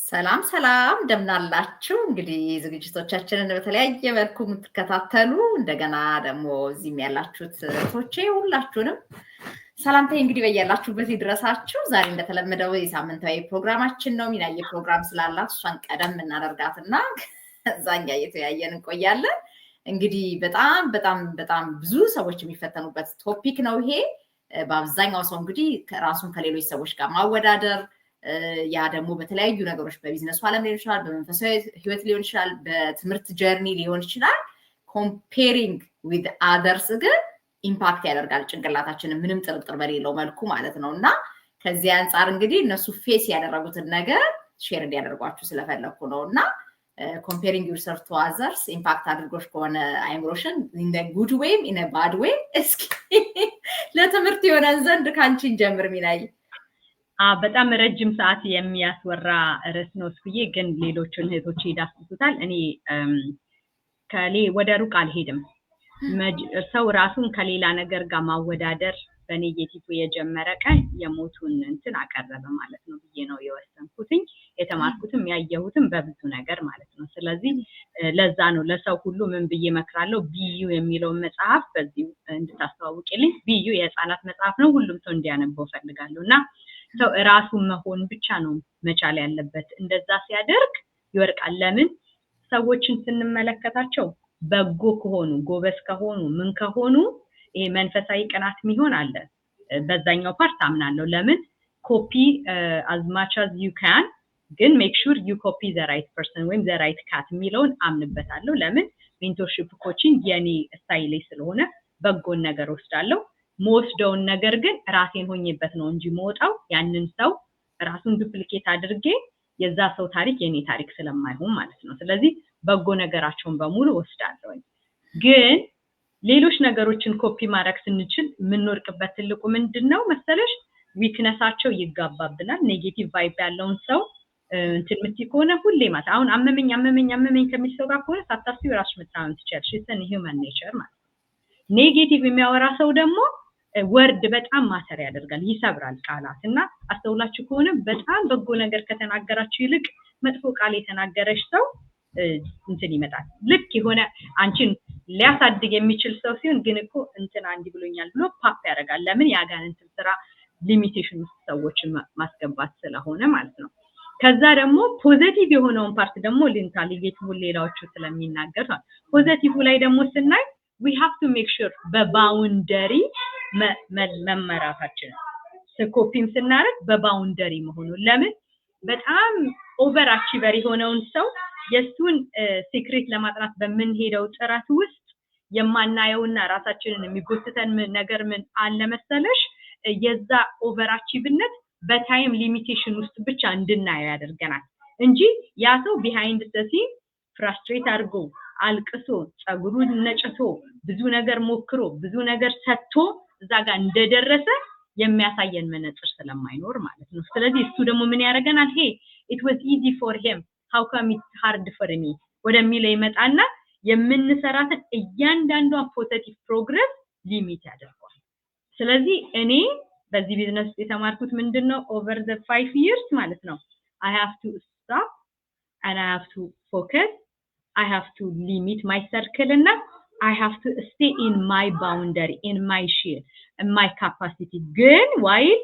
ሰላም ሰላም እንደምናላችሁ እንግዲህ ዝግጅቶቻችንን በተለያየ መልኩ የምትከታተሉ እንደገና ደግሞ እዚህም ያላችሁት እህቶቼ ሁላችሁንም ሰላምታዬ እንግዲህ በያላችሁበት ይድረሳችሁ። ዛሬ እንደተለመደው የሳምንታዊ ፕሮግራማችን ነው። ሚናዬ ፕሮግራም ስላላት እሷን ቀደም እናደርጋትና እዛኛ እየተያየን እንቆያለን። እንግዲህ በጣም ብዙ ሰዎች የሚፈተኑበት ቶፒክ ነው ይሄ። በአብዛኛው ሰው እንግዲህ ራሱን ከሌሎች ሰዎች ጋር ማወዳደር ያ ደግሞ በተለያዩ ነገሮች በቢዝነሱ ዓለም ሊሆን ይችላል፣ በመንፈሳዊ ህይወት ሊሆን ይችላል፣ በትምህርት ጀርኒ ሊሆን ይችላል። ኮምፔሪንግ ዊዝ አደርስ ግን ኢምፓክት ያደርጋል ጭንቅላታችንን ምንም ጥርጥር በሌለው መልኩ ማለት ነው። እና ከዚህ አንጻር እንግዲህ እነሱ ፌስ ያደረጉትን ነገር ሼር እንዲያደርጓችሁ ስለፈለኩ ነው። እና ኮምፔሪንግ ዩርሰልፍ ቱ አዘርስ ኢምፓክት አድርጎሽ ከሆነ አይምሮሽን ኢን ጉድ ዌይም ኢን ባድ ዌይ እስኪ ለትምህርት የሆነን ዘንድ ካንቺን ጀምር ሚናይ። በጣም ረጅም ሰዓት የሚያስወራ ርዕስ ነው እስኩዬ፣ ግን ሌሎችን እህቶቼ ይዳስሱታል። እኔ ወደ ሩቅ አልሄድም። ሰው ራሱን ከሌላ ነገር ጋር ማወዳደር በኔጌቲቭ የጀመረ ቀን የሞቱን እንትን አቀረበ ማለት ነው ብዬ ነው የወሰንኩትኝ። የተማርኩትም ያየሁትም በብዙ ነገር ማለት ነው። ስለዚህ ለዛ ነው ለሰው ሁሉ ምን ብዬ መክራለሁ፣ ቢዩ የሚለውን መጽሐፍ በዚህ እንድታስተዋውቂልኝ። ቢዩ የህፃናት መጽሐፍ ነው፣ ሁሉም ሰው እንዲያነበው ፈልጋለሁ። እና ሰው ራሱን መሆን ብቻ ነው መቻል ያለበት። እንደዛ ሲያደርግ ይወርቃል። ለምን ሰዎችን ስንመለከታቸው በጎ ከሆኑ ጎበዝ ከሆኑ ምን ከሆኑ ይሄ መንፈሳዊ ቅናት የሚሆን አለ። በዛኛው ፓርት አምናለሁ። ለምን ኮፒ as much as you can ግን make sure you copy the right person ወይም the right cat የሚለውን አምንበታለሁ። ለምን ሜንቶርሺፕ ኮቺንግ የኔ ስታይል ስለሆነ በጎን ነገር ወስዳለሁ። ሞስደውን ነገር ግን ራሴን ሆኜበት ነው እንጂ ሞጣው ያንን ሰው ራሱን ዱፕሊኬት አድርጌ የዛ ሰው ታሪክ የኔ ታሪክ ስለማይሆን ማለት ነው። ስለዚህ በጎ ነገራቸውን በሙሉ ወስዳለሁ። ግን ሌሎች ነገሮችን ኮፒ ማድረግ ስንችል የምንወርቅበት ትልቁ ምንድነው መሰለሽ? ዊክነሳቸው ይጋባብናል። ኔጌቲቭ ቫይብ ያለውን ሰው እንትን ምት ከሆነ ሁሌ ማለት አሁን አመመኝ ከሚሰው ጋር ከሆነ ሳታስቢው ራስሽ መታመም ትችያለሽ። እሱን ሂውማን ኔቸር ማለት ነው። ኔጌቲቭ የሚያወራ ሰው ደግሞ ወርድ በጣም ማተር ያደርጋል፣ ይሰብራል ቃላት። እና አስተውላችሁ ከሆነ በጣም በጎ ነገር ከተናገራችሁ ይልቅ መጥፎ ቃል የተናገረሽ ሰው እንትን ይመጣል። ልክ የሆነ አንቺን ሊያሳድግ የሚችል ሰው ሲሆን ግን እኮ እንትን አንዲ ብሎኛል ብሎ ፓፕ ያደርጋል። ለምን ያጋንንት ስራ ሊሚቴሽን ሰዎችን ማስገባት ስለሆነ ማለት ነው። ከዛ ደግሞ ፖዚቲቭ የሆነውን ፓርት ደግሞ ሊንታሊጌት ሌላዎቹ ስለሚናገር ነው። ፖዚቲቭ ላይ ደግሞ ስናይ we have to make sure በባውንደሪ መመራታችን ስኮፒም ስናረግ በባውንደሪ መሆኑ። ለምን በጣም ኦቨር አቺቨር የሆነውን ሰው የሱን ሲክሬት ለማጥናት በመንሄደው ጥራት ውስጥ የማናየውና ራሳችንን የሚጎትተን ነገር ምን አለ መሰለሽ? የዛ ኦቨር አቺቭነት በታይም ሊሚቴሽን ውስጥ ብቻ እንድናየው ያደርገናል እንጂ ያ ሰው ቢሃይንድ ዘ ሲን ፍራስትሬት አድርጎ አልቅሶ ጸጉሩን ነጭቶ ብዙ ነገር ሞክሮ ብዙ ነገር ሰጥቶ እዛ ጋር እንደደረሰ የሚያሳየን መነጽር ስለማይኖር ማለት ነው። ስለዚህ እሱ ደግሞ ምን ያደርገናል? it was easy for him how come it's hard for me ወደሚለው ይመጣና የምንሰራትን እያንዳንዷን ፖዚቲቭ ፕሮግረስ ሊሚት ያደርጋል። ስለዚህ እኔ በዚህ ቢዝነስ የተማርኩት ምንድነው over the 5 years ማለት ነው I have to stop and I have to focus, I have to limit my circle and I have to stay in my boundary, in my share, in my capacity ግን while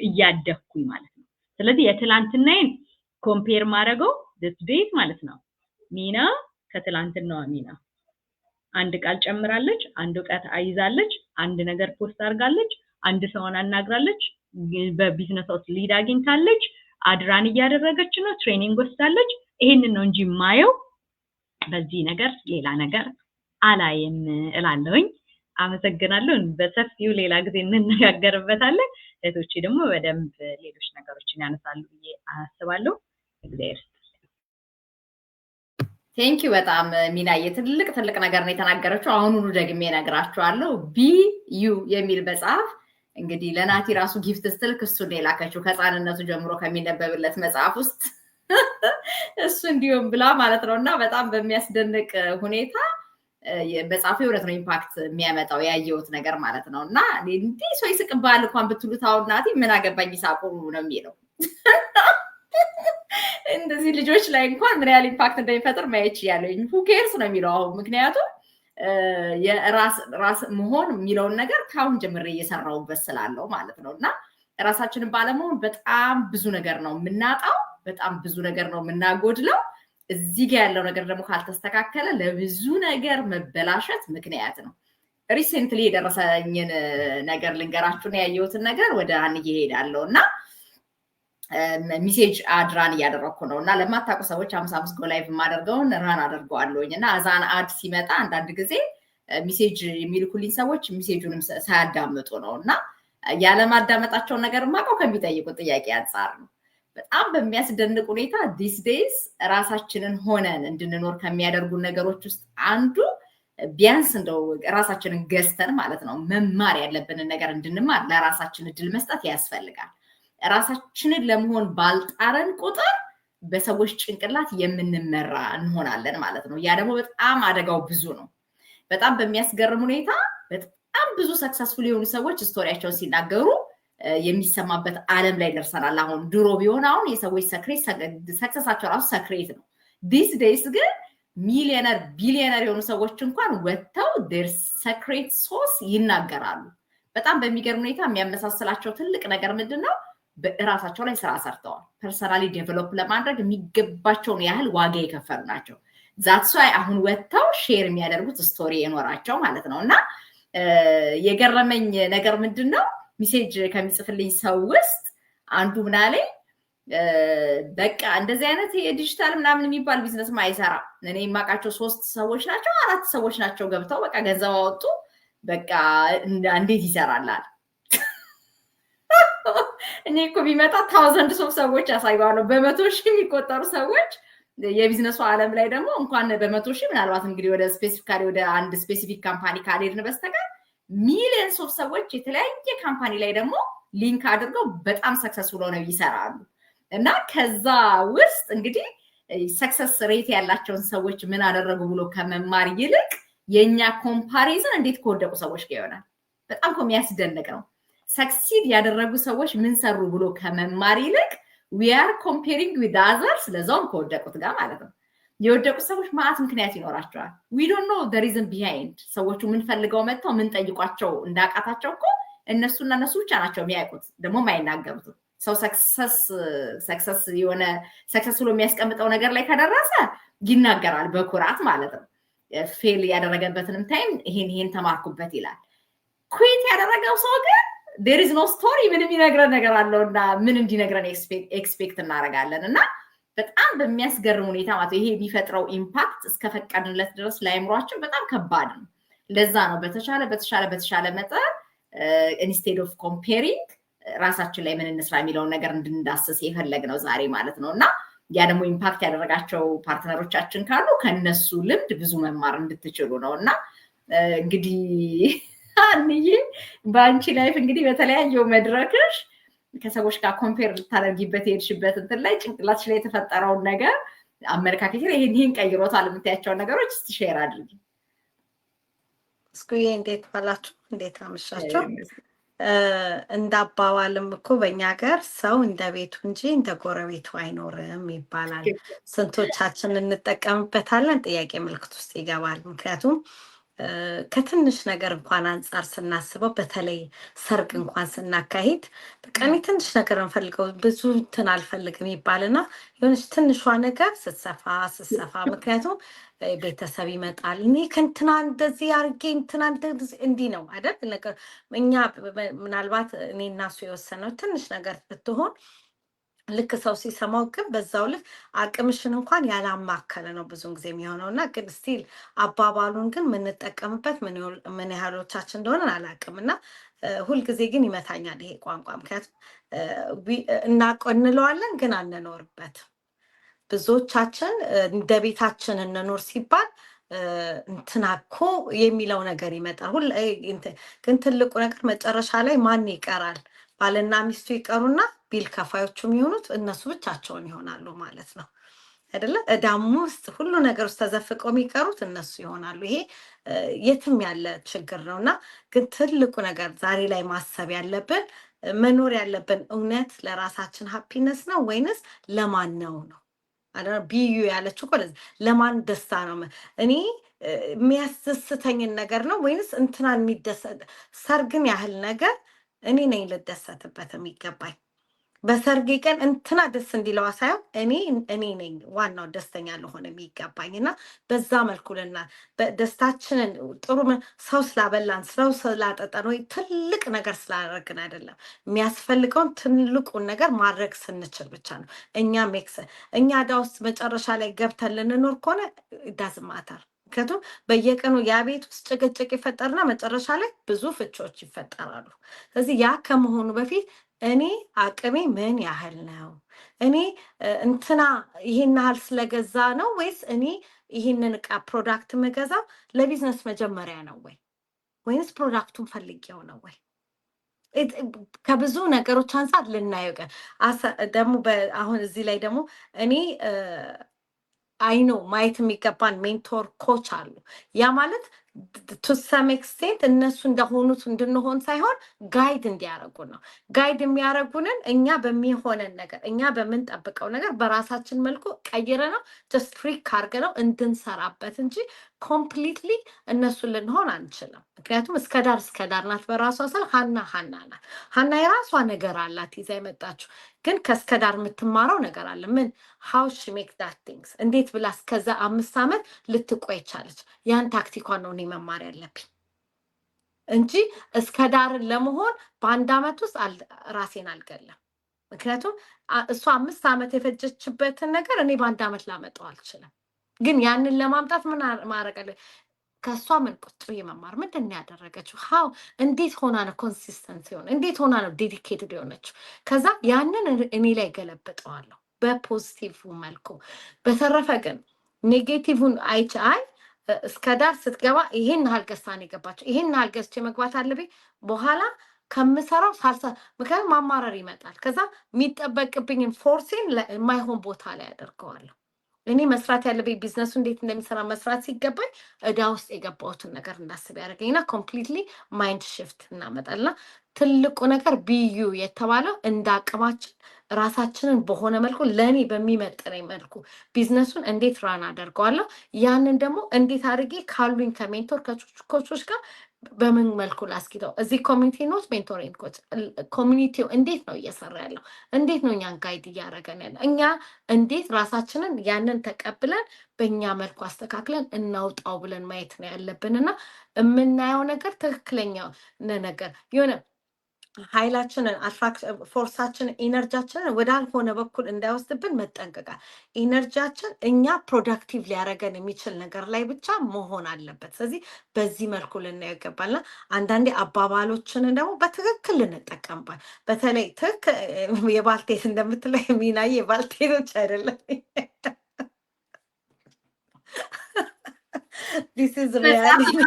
እያደኩኝ ማለት ነው። ስለዚህ የትላንትናዬን ኮምፔር ማድረገው this date ማለት ነው። ሚና ከትላንትናዋ ሚና አንድ ቃል ጨምራለች፣ አንድ ዕውቀት አይዛለች፣ አንድ ነገር ፖስት አድርጋለች፣ አንድ ሰውን አናግራለች፣ በቢዝነስ ውስጥ ሊድ አግኝታለች፣ አድራን እያደረገች ነው፣ ትሬኒንግ ወስዳለች። ይሄንን ነው እንጂ ማየው በዚህ ነገር ሌላ ነገር አላየም እላለሁኝ። አመሰግናለሁ። በሰፊው ሌላ ጊዜ እንነጋገርበታለን። እህቶቼ ደግሞ በደንብ ሌሎች ነገሮችን ያነሳሉ ብዬ አስባለሁ። እግዚአብሔር ቴንክ ዩ በጣም ሚናዬ ትልቅ ነገር ነው የተናገረችው። አሁኑኑ ደግሜ እነግራችኋለሁ። ቢ ዩ የሚል መጽሐፍ እንግዲህ ለናቲ ራሱ ጊፍት ስትልክ እሱን የላከችው ከህፃንነቱ ጀምሮ ከሚነበብለት መጽሐፍ ውስጥ እሱ እንዲሁም ብላ ማለት ነውና በጣም በሚያስደንቅ ሁኔታ በጻፈ እውነት ነው ኢምፓክት የሚያመጣው ያየሁት ነገር ማለት ነውና እንዴ ሰው ይስቅባል እንኳን ብትሉት አሁን ናቲ ምን አገባኝ ይሳቁ ነው የሚለው እንደዚህ ልጆች ላይ እንኳን ምን ያህል ኢምፓክት እንደሚፈጥር ማየት ያለኝ who cares ነው የሚለው አሁን ምክንያቱም የራስ መሆን የሚለውን ነገር ካሁን ጀምሬ እየሰራውበት ስላለው ማለት ነው እና ራሳችንን ባለመሆን በጣም ብዙ ነገር ነው የምናጣው በጣም ብዙ ነገር ነው የምናጎድለው እዚህ ጋር ያለው ነገር ደግሞ ካልተስተካከለ ለብዙ ነገር መበላሸት ምክንያት ነው ሪሰንትሊ የደረሰኝን ነገር ልንገራችሁ ነው ያየሁትን ነገር ወደ አንዬ ሄዳለሁና ሜሴጅ አድራን ያደረኩ ነውና ለማታውቁ ሰዎች 55 ጎ ላይቭ ማደርገውን ራን አደርገዋለሁኝና አዛን አድ ሲመጣ አንዳንድ ጊዜ ሜሴጅ የሚልኩልኝ ሰዎች ሜሴጁንም ሳያዳምጡ ነውና ያለማዳመጣቸው ነገር ማቀው ከሚጠይቁ ጥያቄ አንፃር ነው በጣም በሚያስደንቅ ሁኔታ ዲስ ዴይስ ራሳችንን ሆነን እንድንኖር ከሚያደርጉ ነገሮች ውስጥ አንዱ ቢያንስ እንደው ራሳችንን ገዝተን ማለት ነው መማር ያለብንን ነገር እንድንማር ለራሳችን እድል መስጠት ያስፈልጋል ራሳችንን ለመሆን ባልጣረን ቁጥር በሰዎች ጭንቅላት የምንመራ እንሆናለን ማለት ነው ያ ደግሞ በጣም አደጋው ብዙ ነው በጣም በሚያስገርም ሁኔታ በጣም ብዙ ሰክሰስፉል የሆኑ ሰዎች ስቶሪያቸውን ሲናገሩ የሚሰማበት ዓለም ላይ ደርሰናል አሁን ድሮ ቢሆን አሁን የሰዎች ሰክሰሳቸው ራሱ ሰክሬት ነው ዲስ ዴይስ ግን ሚሊዮነር ቢሊዮነር የሆኑ ሰዎች እንኳን ወጥተው their secret sauce ይናገራሉ በጣም በሚገርም ሁኔታ የሚያመሳስላቸው ትልቅ ነገር ምንድነው በራሳቸው ላይ ስራ ሰርተዋል ፐርሰናሊ ዴቨሎፕ ለማድረግ የሚገባቸውን ያህል ዋጋ የከፈሉ ናቸው that's why አሁን ወጥተው ሼር የሚያደርጉት ስቶሪ የኖራቸው ማለት ነውና የገረመኝ ነገር ምንድነው ሜሴጅ ከሚጽፍልኝ ሰው ውስጥ አንዱ ምናለኝ በቃ እንደዚህ አይነት የዲጂታል ምናምን የሚባል ቢዝነስ ማይሰራ እኔ የማውቃቸው 3 ሰዎች ናቸው 4 ሰዎች ናቸው ገብተው በቃ ገንዘብ አወጡ በቃ እንዴት ይሰራላል እኔ እኮ ቢመጣ 1000 ሰዎች ያሳዩዋለሁ በመቶ ሺህ የሚቆጠሩ ሰዎች የቢዝነሱ ዓለም ላይ ደግሞ እንኳን በመቶ ሺህ ምናልባት እንግዲህ ወደ ስፔሲፊካሊ ወደ አንድ ስፔሲፊክ ካምፓኒ ካልሄድን በስተቀር ሚሊየንስ ኦፍ ሰዎች የተለያየ ካምፓኒ ላይ ደግሞ ሊንክ አድርገው በጣም ሰክሰስፉል ሆነው ይሰራሉ እና ከዛ ውስጥ እንግዲህ ሰክሰስ ሬት ያላቸውን ሰዎች ምን አደረጉ ብሎ ከመማር ይልቅ የኛ ኮምፓሪዝን እንዴት ከወደቁ ሰዎች ጋር ይሆናል በጣም የሚያስደንቅ ነው ሰክሲድ ያደረጉ ሰዎች ምን ሰሩ ብሎ ከመማር ይልቅ we are comparing with others ለዛውም ከወደቁት ጋር ማለት ነው የወደቁ ሰዎች ማአት ምክንያት ይኖራቸዋል we don't know the reason behind ሰዎቹ ምን ፈልገው መጥተው ምን ጠይቋቸው እንዳቃታቸው እኮ እነሱና እነሱ ብቻ ናቸው የሚያውቁት ደግሞ ማይናገሩት ሰው ሰክሰስ የሆነ ሰክሰስ ብሎ የሚያስቀምጠው ነገር ላይ ከደረሰ ይናገራል በኩራት ማለት ነው ፌል ያደረገበትንም ታይም ይሄን ተማርኩበት ይላል ኩዊት ያደረገው ሰው ግን there is no story ምንም ይነግረን ነገር አለውና ምን እንዲነግረን ኤክስፔክት እናደርጋለን እና በጣም በሚያስገርም ሁኔታ ማለት ይሄ የሚፈጥረው ኢምፓክት እስከፈቀድንለት ድረስ ላይምሯችን በጣም ከባድ ነው ለዛ ነው በተሻለ መጠን instead of comparing ራሳችን ላይ ምን እንስራ የሚለውን ነገር እንድንዳስስ የፈለግነው ዛሬ ማለት ነውና ያ ደግሞ ኢምፓክት ያደረጋቸው ፓርትነሮቻችን ካሉ ከነሱ ልምድ ብዙ መማር እንድትችሉ ነውና እንግዲህ አንዬ ባንቺ ላይፍ እንግዲህ በተለያየ መድረክሽ ከሰዎች ጋር ኮምፔር ልታደርጊበት የሄድሽበት እንትን ላይ ጭንቅላትሽ ላይ የተፈጠረውን ነገር አመለካከት ይሄን ቀይሮታል የምታያቸው ነገሮች እስቲ ሼር አድርጊ እስኩዬ እንዴት ባላችሁ እንዴት አመሻችሁ እንዳባባልም እኮ በእኛ ሀገር ሰው እንደ ቤቱ እንጂ እንደ ጎረቤቱ አይኖርም ይባላል ስንቶቻችን እንጠቀምበታለን ጥያቄ ምልክት ውስጥ ይገባል ምክንያቱም ከትንሽ ነገር እንኳን አንፃር ስናስበው በተለይ ሰርግ እንኳን ስናካሂድ በቀን ትንሽ ነገር እንፈልገው ብዙ እንትን አልፈልግም ይባልና የሆነች ትንሿ ነገር ስትሰፋ ምክንያቱም ቤተሰብ ይመጣል እኔ ከንትና እንደዚህ አርጌ እንትና እንዲህ ነው አይደል ነገር እኛ ምናልባት እኔ እና እሱ የወሰነው ትንሽ ነገር ብትሆን ልክ ሰው ሲሰማው ግን በዛው ልክ አቅምሽን እንኳን ያላማከለ ነው ብዙን ጊዜ የሚሆነውና ግን ስቲል አባባሉን ግን ምንጠቀምበት ምን ያህሎቻችን እንደሆነ አላቅምና ሁል ጊዜ ግን ይመታኛል ይሄ ቋንቋ ምክንያቱም እናቆንለዋለን ግን አንኖርበት ብዙዎቻችን እንደ ቤታችን እንኖር ሲባል እንትናኮ የሚለው ነገር ይመጣል ሁሉ ግን ትልቁ ነገር መጨረሻ ላይ ማን ይቀራል ባልና ሚስቱ ይቀሩና ቢል ከፋዮቹም ይሆኑት እነሱ ብቻቸውን ይሆናሉ ማለት ነው አይደለ እዳሙ ውስጥ ሁሉ ነገር ውስጥ ተዘፍቀው የሚቀሩት እነሱ ይሆናሉ ይሄ የትም ያለ ችግር ነውና ግን ትልቁ ነገር ዛሬ ላይ ማሰብ ያለብን መኖር ያለብን እውነት ለራሳችን ሃፒነስ ነው ወይንስ ለማን ነው? ቢዩ ያለችው እኮ ለማን ደስታ ነው? እኔ የሚያስደስተኝን ነገር ነው ወይንስ እንትናን የሚደሰት ሰርግን ያህል ነገር እኔ ነኝ ልደሰትበት የሚገባኝ? በሰርጌ ቀን እንትና ደስ እንዲለዋ ሳይሆን እኔ ነኝ ዋናው ደስተኛ ለሆነ የሚገባኝ እና በዛ መልኩ ደስታችንን ጥሩ ሰው ስላበላን ሰው ስላጠጠን ወይ ትልቅ ነገር ስላደረግን አይደለም። የሚያስፈልገውን ትልቁን ነገር ማድረግ ስንችል ብቻ ነው። እኛ ዕዳ ውስጥ መጨረሻ ላይ ገብተን ልንኖር ከሆነ ዳዝማታር ምክንያቱም በየቀኑ ያ ቤት ውስጥ ጭቅጭቅ ይፈጠርና መጨረሻ ላይ ብዙ ፍቾች ይፈጠራሉ። ስለዚህ ያ ከመሆኑ በፊት እኔ አቅሜ ምን ያህል ነው? እኔ እንትና ይሄን ያህል ስለገዛ ነው ወይስ እኔ ይሄንን እቃ ፕሮዳክት መገዛው ለቢዝነስ መጀመሪያ ነው ወይስ ፕሮዳክቱን ፈልጌው ነው ወይ? ከብዙ ነገሮች አንፃር ልናየው ደግሞ አሁን እዚህ ላይ ደግሞ እኔ አይኖ ማየት የሚገባን ሜንቶር ኮች አሉ። ያ ማለት ቱ ሰም ኤክስቴንት እነሱ እንደሆኑት እንድንሆን ሳይሆን ጋይድ እንዲያደርጉን ነው። ጋይድ የሚያደርጉንን እኛ በሚሆነን ነገር እኛ በምንጠብቀው ነገር በራሳችን መልኩ ቀይረ ነው ጀስት ፍሪክ አድርገ ነው እንድንሰራበት እንጂ ኮምፕሊትሊ እነሱን ልንሆን አንችልም። ምክንያቱም እስከ ዳር ናት በራሷ ስል ሀና ናት። ሀና የራሷ ነገር አላት ይዛ የመጣችው ግን ከእስከ ዳር የምትማረው ነገር አለ። ምን how she make that things እንዴት ብላ እስከዛ 5 ዓመት ልትቆይ ቻለች? ያን ታክቲኳን ነው እኔ መማር ያለብኝ እንጂ እስከ ዳርን ለመሆን በአንድ ዓመት ውስጥ ራሴን አልገለም። ምክንያቱም እሷ 5 ዓመት የፈጀችበትን ነገር እኔ በአንድ ዓመት ላመጣው አልችልም። ግን ያንን ለማምጣት ምን ማድረግ አለ? ከሷ ምን ቁጥሩ የመማር ምንድን ነው ያደረገችው? ሃው እንዴት ሆና ነው ኮንሲስተንት ሆነ? እንዴት ሆና ነው ዴዲኬትድ የሆነችው? ከዛ ያንን እኔ ላይ ገለብጠዋለሁ በፖዚቲቭ መልኩ። በተረፈ ግን ኔጌቲቭን አይ እስከ ዳር ስትገባ ይሄን ያህል ገዝታ ነው የገባችው፣ ይሄን ያህል ገዝቼ መግባት አለብኝ በኋላ ከምሰራው ሳልሳ ምክንያቱም ማማረር ይመጣል። ከዛ የሚጠበቅብኝን ፎርሴን የማይሆን ቦታ ላይ ያደርገዋለሁ። እኔ መስራት ያለብኝ ቢዝነሱ እንዴት እንደሚሰራ መስራት ሲገባኝ ዕዳ ውስጥ የገባሁትን ነገር እንዳስብ ያደርገኝና ኮምፕሊትሊ ማይንድ ሽፍት እናመጣልና ትልቁ ነገር ቢዩ የተባለው እንደ አቅማችን ራሳችንን በሆነ መልኩ ለእኔ በሚመጥነኝ መልኩ ቢዝነሱን እንዴት ራን አደርገዋለሁ፣ ያንን ደግሞ እንዴት አድርጌ ካሉኝ ከሜንቶር ኮቾች ጋር በምን መልኩ ላስኪተው። እዚህ ኮሚኒቲ ኖት ሜንቶሪንግ ኮች ኮሚኒቲው እንዴት ነው እየሰራ ያለው? እንዴት ነው እኛን ጋይድ እያደረገን ያለ? እኛ እንዴት ራሳችንን ያንን ተቀብለን በእኛ መልኩ አስተካክለን እናውጣው ብለን ማየት ነው ያለብንና የምናየው ነገር ትክክለኛ ነገር የሆነ ኃይላችንን ፎርሳችንን ኢነርጂያችንን ወዳልሆነ በኩል እንዳይወስድብን መጠንቀቃል። ኢነርጂያችን እኛ ፕሮዳክቲቭ ሊያደርገን የሚችል ነገር ላይ ብቻ መሆን አለበት። ስለዚህ በዚህ መልኩ ልናየው ይገባልና አንዳንዴ አባባሎችንን ደግሞ በትክክል ልንጠቀምባል። በተለይ የባልቴት እንደምትለው የሚናየ የባልቴቶች አይደለም ዲስ ኢዝ ሪያሊቲ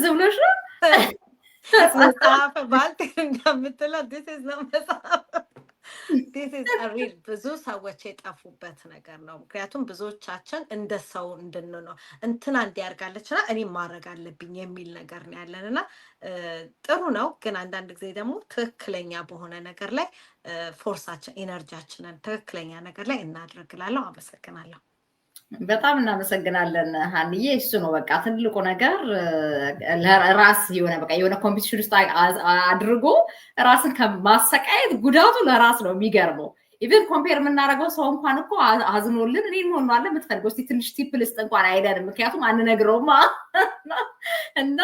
ዝብሎሽ ነው መጽሐፍ ባልቴት እንደምትለው ዲስ ኢዝ ነው መጽሐፍ ዲስ ኢዝ ሪል ብዙ ሰዎች የጠፉበት ነገር ነው። ምክንያቱም ብዙዎቻችን እንደ ሰው እንድንኖር እንትና እንዲያርጋለችና እኔ ማድረግ አለብኝ የሚል ነገር ነው ያለንና ጥሩ ነው። ግን አንዳንድ ጊዜ ደግሞ ትክክለኛ በሆነ ነገር ላይ ፎርሳችን ኢነርጂያችንን ትክክለኛ ነገር ላይ እናድርግላለሁ። አመሰግናለሁ። በጣም እናመሰግናለን ሀንዬ። እሱ ነው በቃ ትልቁ ነገር ለራስ የሆነ ኮምፒቲሽን ውስጥ አድርጎ ራስን ከማሰቃየት ጉዳቱ ለራስ ነው የሚገርመው። ኢቨን ኮምፔር የምናደርገው ሰው እንኳን እኮ አዝኖልን እኔ ሆኗለ የምትፈልገው እስቲ ትንሽ ቲፕ ልስጥ እንኳን አይደለም፣ ምክንያቱም አንነግረውማ እና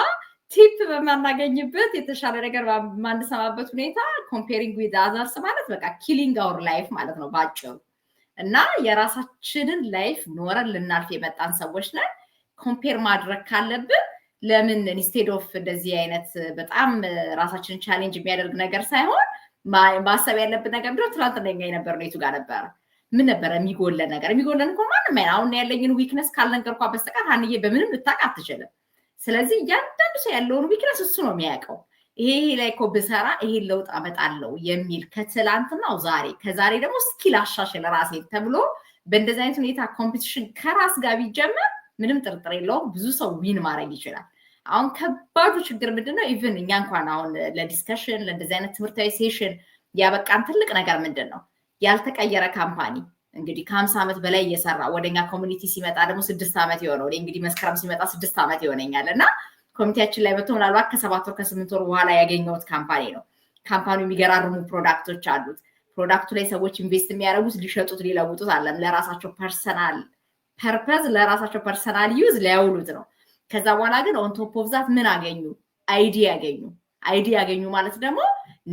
ቲፕ በማናገኝበት የተሻለ ነገር በማንሰማበት ሁኔታ ኮምፔሪንግ ዊዝ አዘርስ ማለት በቃ ኪሊንግ አወር ላይፍ ማለት ነው ባጭሩ። እና የራሳችንን ላይፍ ኖረን ልናልፍ የመጣን ሰዎች ነን። ኮምፔር ማድረግ ካለብን ለምን ኢንስቴድ ኦፍ እንደዚህ አይነት በጣም ራሳችንን ቻሌንጅ የሚያደርግ ነገር ሳይሆን ማሰብ ያለብን ነገር ቢሆን ትናንትና የነበረው የቱ ጋር ነበረ? ምን ነበረ የሚጎለን ነገር? የሚጎለን እኮ ማንም አሁን ያለኝን ዊክነስ ካልነገርኳ በስተቀር ሀንዬ በምንም ልታውቅ አትችልም። ስለዚህ እያንዳንዱ ሰው ያለውን ዊክነስ እሱ ነው የሚያውቀው። ይሄ ላይ እኮ ብሰራ ይሄን ለውጥ አመጣለሁ የሚል ከትላንትናው ዛሬ ከዛሬ ደግሞ ስኪል አሻሽል ራሴን ተብሎ በእንደዚህ አይነት ሁኔታ ኮምፒቲሽን ከራስ ጋር ቢጀመር ምንም ጥርጥር የለውም ብዙ ሰው ዊን ማድረግ ይችላል። አሁን ከባዱ ችግር ምንድነው? ኢቭን እኛ እንኳን አሁን ለዲስከሽን ለእንደዚህ አይነት ትምህርታዊ ሴሽን ያበቃን ትልቅ ነገር ምንድነው? ያልተቀየረ ካምፓኒ እንግዲህ ከ50 ዓመት በላይ እየሰራ ወደኛ ኮሚኒቲ ሲመጣ ደግሞ 6 ዓመት ይሆነው እንግዲህ መስከረም ሲመጣ 6 ዓመት ይሆነኛልና ኮሚኒቲያችን ላይ መጥቶ ምናልባት ከ7 ወር ከ8 ወር በኋላ ያገኘሁት ካምፓኒ ነው። ካምፓኒው የሚገራርሙ ፕሮዳክቶች አሉት። ፕሮዳክቱ ላይ ሰዎች ኢንቨስት የሚያደርጉት ሊሸጡት ሊለውጡት አይደለም፣ ለራሳቸው ፐርሰናል ፐርፐዝ ለራሳቸው ፐርሰናል ዩዝ ሊያውሉት ነው። ከዛ በኋላ ግን ኦን ቶፕ ኦፍ ዛት ምን አገኙ? አይዲ ያገኙ ማለት ደግሞ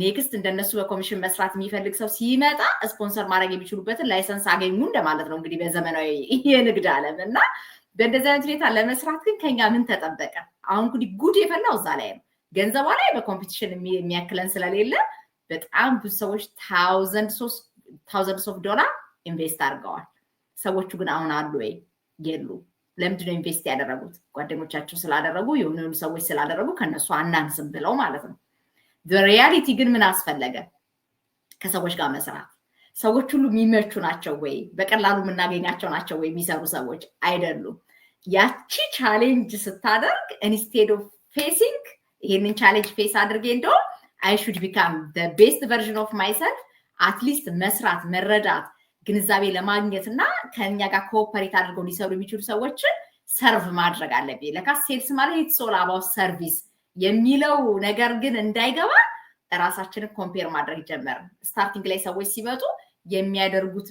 ኔክስት እንደነሱ በኮሚሽን መስራት የሚፈልግ ሰው ሲመጣ ስፖንሰር ማድረግ የሚችሉበትን ላይሰንስ አገኙ እንደማለት ነው እንግዲህ በዘመናዊ የንግድ ዓለም እና በእንደዚህ አይነት ሁኔታ ለመስራት ግን ከኛ ምን ተጠበቀ? አሁን እንግዲህ ጉድ የፈላው እዛ ላይ ነው። ገንዘቧ ላይ በኮምፒቲሽን የሚያክለን ስለሌለ በጣም ብዙ ሰዎች ታውዘንድስ ኦፍ ዶላር ኢንቨስት አድርገዋል። ሰዎቹ ግን አሁን አሉ ወይ? የሉ። ለምንድን ነው ኢንቨስት ያደረጉት? ጓደኞቻቸው ስላደረጉ የሆኑ ሰዎች ስላደረጉ ከነሱ አናንስም ብለው ማለት ነው። ሪያሊቲ ግን ምን አስፈለገ? ከሰዎች ጋር መስራት። ሰዎች ሁሉ የሚመቹ ናቸው ወይ? በቀላሉ የምናገኛቸው ናቸው ወይ? የሚሰሩ ሰዎች አይደሉም። ያቺ ቻሌንጅ ስታደርግ ኢንስቴድ ኦፍ ፌሲንግ ይሄንን ቻሌንጅ ፌስ አድርጌ እንደው አይ ሹድ ቢካም ዘ ቤስት ቨርዥን ኦፍ ማይሰልፍ አትሊስት መስራት መረዳት ግንዛቤ ለማግኘት እና ከኛ ጋር ኮኦፐሬት አድርገው ሊሰሩ የሚችሉ ሰዎችን ሰርቭ ማድረግ አለብኝ። ለካ ሴልስ ማለት ኢትስ ኦል አባውት ሰርቪስ የሚለው ነገር ግን እንዳይገባ ራሳችንን ኮምፔር ማድረግ ጀመርን። ስታርቲንግ ላይ ሰዎች ሲመጡ የሚያደርጉት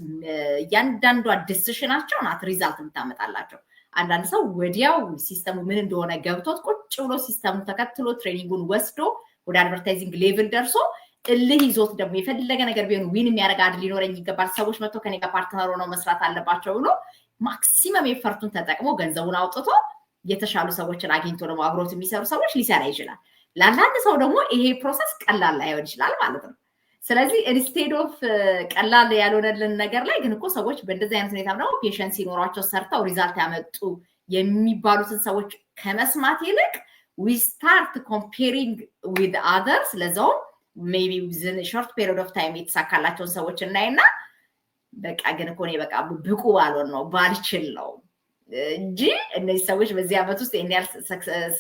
እያንዳንዷ ዲሲሽናቸው ናት ሪዛልት የምታመጣላቸው። አንዳንድ ሰው ወዲያው ሲስተሙ ምን እንደሆነ ገብቶት ቁጭ ብሎ ሲስተሙን ተከትሎ ትሬኒንጉን ወስዶ ወደ አድቨርታይዚንግ ሌቭል ደርሶ እልህ ይዞት ደግሞ የፈለገ ነገር ቢሆን ዊን የሚያደርግ አድ ሊኖረኝ ይገባል፣ ሰዎች መጥቶ ከኔ ጋር ፓርትነር ሆነው መስራት አለባቸው ብሎ ማክሲመም ኤፈርቱን ተጠቅሞ ገንዘቡን አውጥቶ የተሻሉ ሰዎችን አግኝቶ ደግሞ አብሮት የሚሰሩ ሰዎች ሊሰራ ይችላል። ለአንዳንድ ሰው ደግሞ ይሄ ፕሮሰስ ቀላል ላይሆን ይችላል ማለት ነው። ስለዚህ ኢንስቴድ ኦፍ ቀላል ያልሆነልን ነገር ላይ ግን እኮ ሰዎች በእንደዚህ አይነት ሁኔታ ደግሞ ፔሸንስ ሲኖራቸው ሰርተው ሪዛልት ያመጡ የሚባሉትን ሰዎች ከመስማት ይልቅ we start comparing with others ለዛውም maybe within a short period of time የተሳካላቸውን ሰዎች እናይና በቃ ግን እኮ እኔ በቃ ብቁ ባልሆን ነው ባልችል ነው እንጂ እነዚህ ሰዎች በዚህ ዓመት ውስጥ የኒያል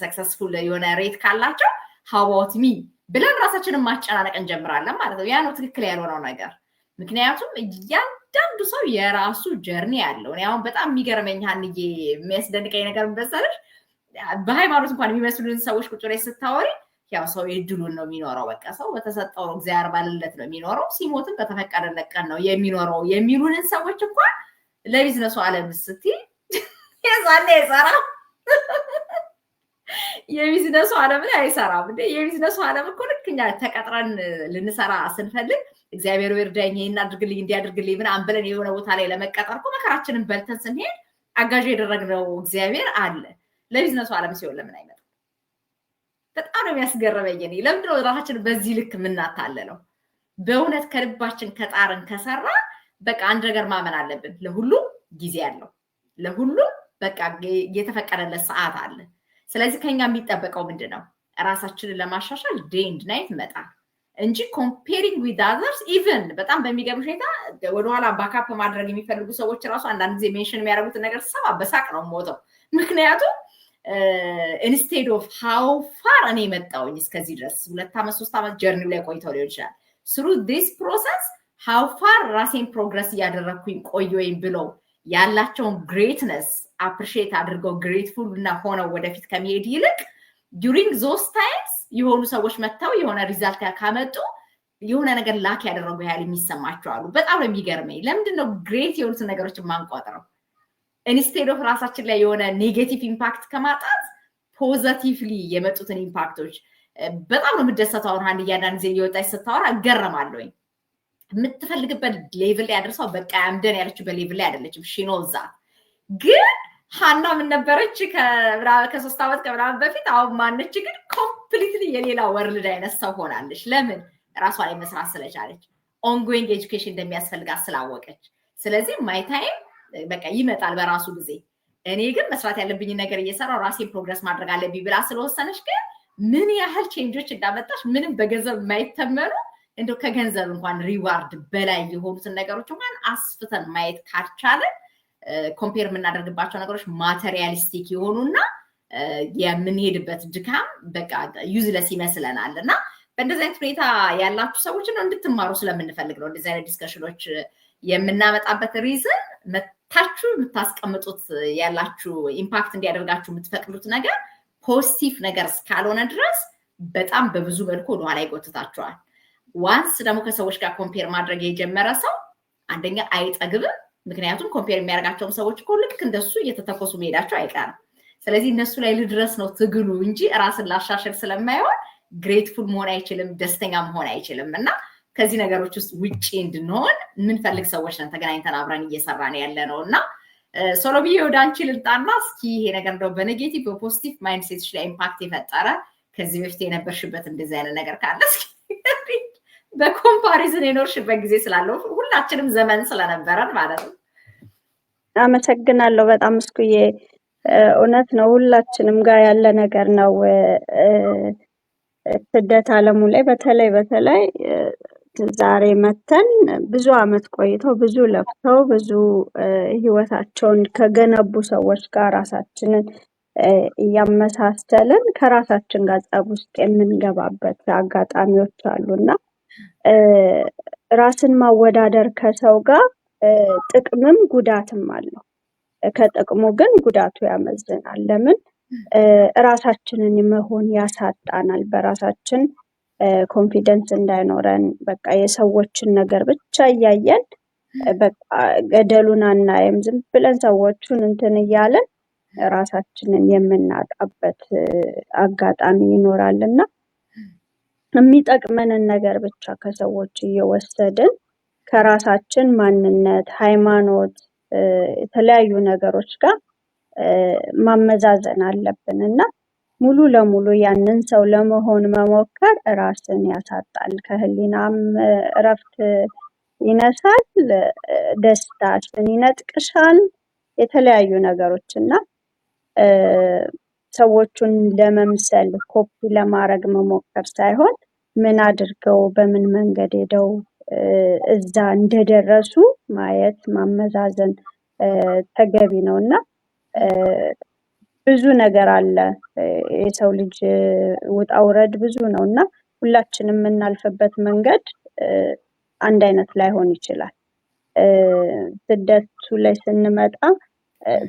ሰክሰስፉል የሆነ ሬት ካላቸው how about me ብለን ራሳችንን ማጨናነቅ እንጀምራለን ማለት ነው። ያ ነው ትክክል ያልሆነው ነገር። ምክንያቱም እያንዳንዱ ሰው የራሱ ጀርኒ ያለው። እኔ አሁን በጣም የሚገርመኝ ሀንዬ የሚያስደንቀኝ ነገር በዛለሽ በሃይማኖት እንኳን የሚመስሉን ሰዎች ቁጭ ላይ ስታወሪ ያው ሰው የድሉን ነው የሚኖረው። በቃ ሰው በተሰጠው እግዚአብሔር ባለለት ነው የሚኖረው፣ ሲሞትም በተፈቀደለት ቀን ነው የሚኖረው የሚሉንን ሰዎች እንኳን ለቢዝነሱ ዓለም ስትይ የዛኔ አይሰራም። የቢዝነሱ ዓለም ላይ አይሰራም እንዴ? የቢዝነሱ ዓለም እኮ ልክ እኛ ተቀጥረን ልንሰራ ስንፈልግ እግዚአብሔር ይርዳኝ ይሄን አድርግልኝ እንዲያድርግልኝ ምናምን ብለን የሆነ ቦታ ላይ ለመቀጠር እኮ መከራችንን በልተን ስንሄድ አጋዥ ያደረግነው እግዚአብሔር አለ። ለቢዝነሱ ዓለም ሲሆን ለምን አይመጣም? በጣም ነው የሚያስገርመኝ። እኔ ለምንድን ነው ራሳችንን በዚህ ልክ የምናታለለው? በእውነት ከልባችን ከጣርን ከሰራ በቃ አንድ ነገር ማመን አለብን። ለሁሉም ጊዜ አለው። ለሁሉም በቃ የተፈቀደለት ሰዓት አለ። ስለዚህ ከኛ የሚጠበቀው ምንድነው? ራሳችንን ለማሻሻል ዴይ ኤንድ ናይት መጣር እንጂ ኮምፔሪንግ ዊዝ አዘርስ ኢቭን በጣም በሚገርም ሁኔታ ወደኋላ ባካፕ ማድረግ የሚፈልጉ ሰዎች ራሱ አንዳንድ ጊዜ ሜንሽን የሚያደርጉትን ነገር ሰባ በሳቅ ነው ሞተው። ምክንያቱም ኢንስቴድ ኦፍ ሃው ፋር እኔ መጣውኝ እስከዚህ ድረስ 2 ዓመት 3 ዓመት ጀርኒው ላይ ቆይተው ሊሆን ይችላል። ስሩ ዲስ ፕሮሰስ ሃው ፋር ራሴን ፕሮግረስ እያደረግኩኝ ቆየኝ ብለው ያላቸውን ግሬትነስ አፕሪሺየት አድርገው ግሬትፉል እና ሆነው ወደፊት ከመሄድ ይልቅ ዱሪንግ ዞስ ታይምስ የሆኑ ሰዎች መጥተው የሆነ ሪዛልት ካመጡ የሆነ ነገር ላክ ያደረጉ ያህል የሚሰማቸው አሉ። በጣም ነው የሚገርመኝ። ለምንድን ነው ግሬት የሆኑትን ነገሮችን ማንቋጥረው? ኢንስቴድ ኦፍ ራሳችን ላይ የሆነ ኔጌቲቭ ኢምፓክት ከማጣት ፖዚቲቭሊ የመጡትን ኢምፓክቶች በጣም ነው የምደሰተው። አሁን አንድ እያንዳንድ ጊዜ እየወጣች ስታወራ እገረማለሁኝ። የምትፈልግበት ሌቭል ላይ አድርሰው በቃ ያምደን ያለችበት ሌቭል ላይ አይደለችም። ሺ ኖው ዛት። ግን ሀና ምን ነበረች ከ3 ዓመት ከምናምን በፊት፣ አሁን ማነች ግን ኮምፕሊትሊ የሌላ ወርልድ አይነት ሰው ሆናለች። ለምን? ራሷ ላይ መስራት ስለቻለች፣ ኦንጎይንግ ኤጁኬሽን እንደሚያስፈልጋት ስላወቀች። ስለዚህ ማይ ታይም በቃ ይመጣል በራሱ ጊዜ። እኔ ግን መስራት ያለብኝ ነገር እየሰራው ራሴን ፕሮግረስ ማድረግ አለብኝ ብላ ስለወሰነች ግን ምን ያህል ቼንጆች እንዳመጣች ምንም በገንዘብ የማይተመኑ እንደው ከገንዘብ እንኳን ሪዋርድ በላይ የሆኑትን ነገሮች እንኳን አስፍተን ማየት ካልቻለን ኮምፔር የምናደርግባቸው ነገሮች ማቴሪያሊስቲክ የሆኑና የምንሄድበት ድካም በቃ ዩዝለስ ይመስለናል። እና በእንደዚህ አይነት ሁኔታ ያላችሁ ሰዎች ነው እንድትማሩ ስለምንፈልግ ነው እንደዚህ አይነት ዲስከሽኖች የምናመጣበት ሪዝን። መታችሁ የምታስቀምጡት ያላችሁ ኢምፓክት እንዲያደርጋችሁ የምትፈቅዱት ነገር ፖዚቲቭ ነገር እስካልሆነ ድረስ በጣም በብዙ መልኩ ወደኋላ ይጎትታችኋል። ዋንስ ደግሞ ከሰዎች ጋር ኮምፔር ማድረግ የጀመረ ሰው አንደኛ አይጠግብም። ምክንያቱም ኮምፔር የሚያደርጋቸውም ሰዎች እኮ ልክ እንደሱ እየተተኮሱ መሄዳቸው አይቀርም። ስለዚህ እነሱ ላይ ልድረስ ነው ትግሉ እንጂ ራስን ላሻሸል ስለማይሆን ግሬትፉል መሆን አይችልም፣ ደስተኛ መሆን አይችልም። እና ከዚህ ነገሮች ውስጥ ውጪ እንድንሆን የምንፈልግ ሰዎች ነን ተገናኝተን አብረን እየሰራን ያለ ነው። እና ሶሎብዬ ወደ አንቺ ልምጣና እስኪ ይሄ ነገር እንደው በኔጌቲቭ በፖዚቲቭ ማይንድሴትሽ ላይ ኢምፓክት የፈጠረ ከዚህ በፊት የነበርሽበት እንደዚህ አይነት ነገር ካለ እስኪ በኮምፓሪዝን የኖርሽበት ጊዜ ስላለው ሁላችንም ዘመን ስለነበረን ማለት ነው። አመሰግናለሁ በጣም እስኩዬ። እውነት ነው፣ ሁላችንም ጋር ያለ ነገር ነው። ስደት ዓለሙ ላይ በተለይ ዛሬ መተን ብዙ አመት ቆይተው ብዙ ለፍተው ብዙ ህይወታቸውን ከገነቡ ሰዎች ጋር ራሳችንን እያመሳሰልን ከራሳችን ጋር ጸብ ውስጥ የምንገባበት አጋጣሚዎች አሉና ራስን ማወዳደር ከሰው ጋር ጥቅምም ጉዳትም አለው። ከጥቅሙ ግን ጉዳቱ ያመዝናል። ለምን ራሳችንን መሆን ያሳጣናል። በራሳችን ኮንፊደንስ እንዳይኖረን በቃ የሰዎችን ነገር ብቻ እያየን በቃ ገደሉን አናይም። ዝም ብለን ሰዎቹን እንትን እያለን ራሳችንን የምናጣበት አጋጣሚ ይኖራልና የሚጠቅመንን ነገር ብቻ ከሰዎች እየወሰድን ከራሳችን ማንነት፣ ሃይማኖት፣ የተለያዩ ነገሮች ጋር ማመዛዘን አለብን እና ሙሉ ለሙሉ ያንን ሰው ለመሆን መሞከር ራስን ያሳጣል፣ ከህሊናም እረፍት ይነሳል፣ ደስታሽን ይነጥቅሻል፣ የተለያዩ ነገሮች እና ሰዎቹን ለመምሰል ኮፒ ለማድረግ መሞከር ሳይሆን ምን አድርገው በምን መንገድ ሄደው እዛ እንደደረሱ ማየት ማመዛዘን ተገቢ ነው እና ብዙ ነገር አለ። የሰው ልጅ ውጣ ውረድ ብዙ ነው እና ሁላችንም የምናልፍበት መንገድ አንድ አይነት ላይሆን ይችላል። ስደቱ ላይ ስንመጣ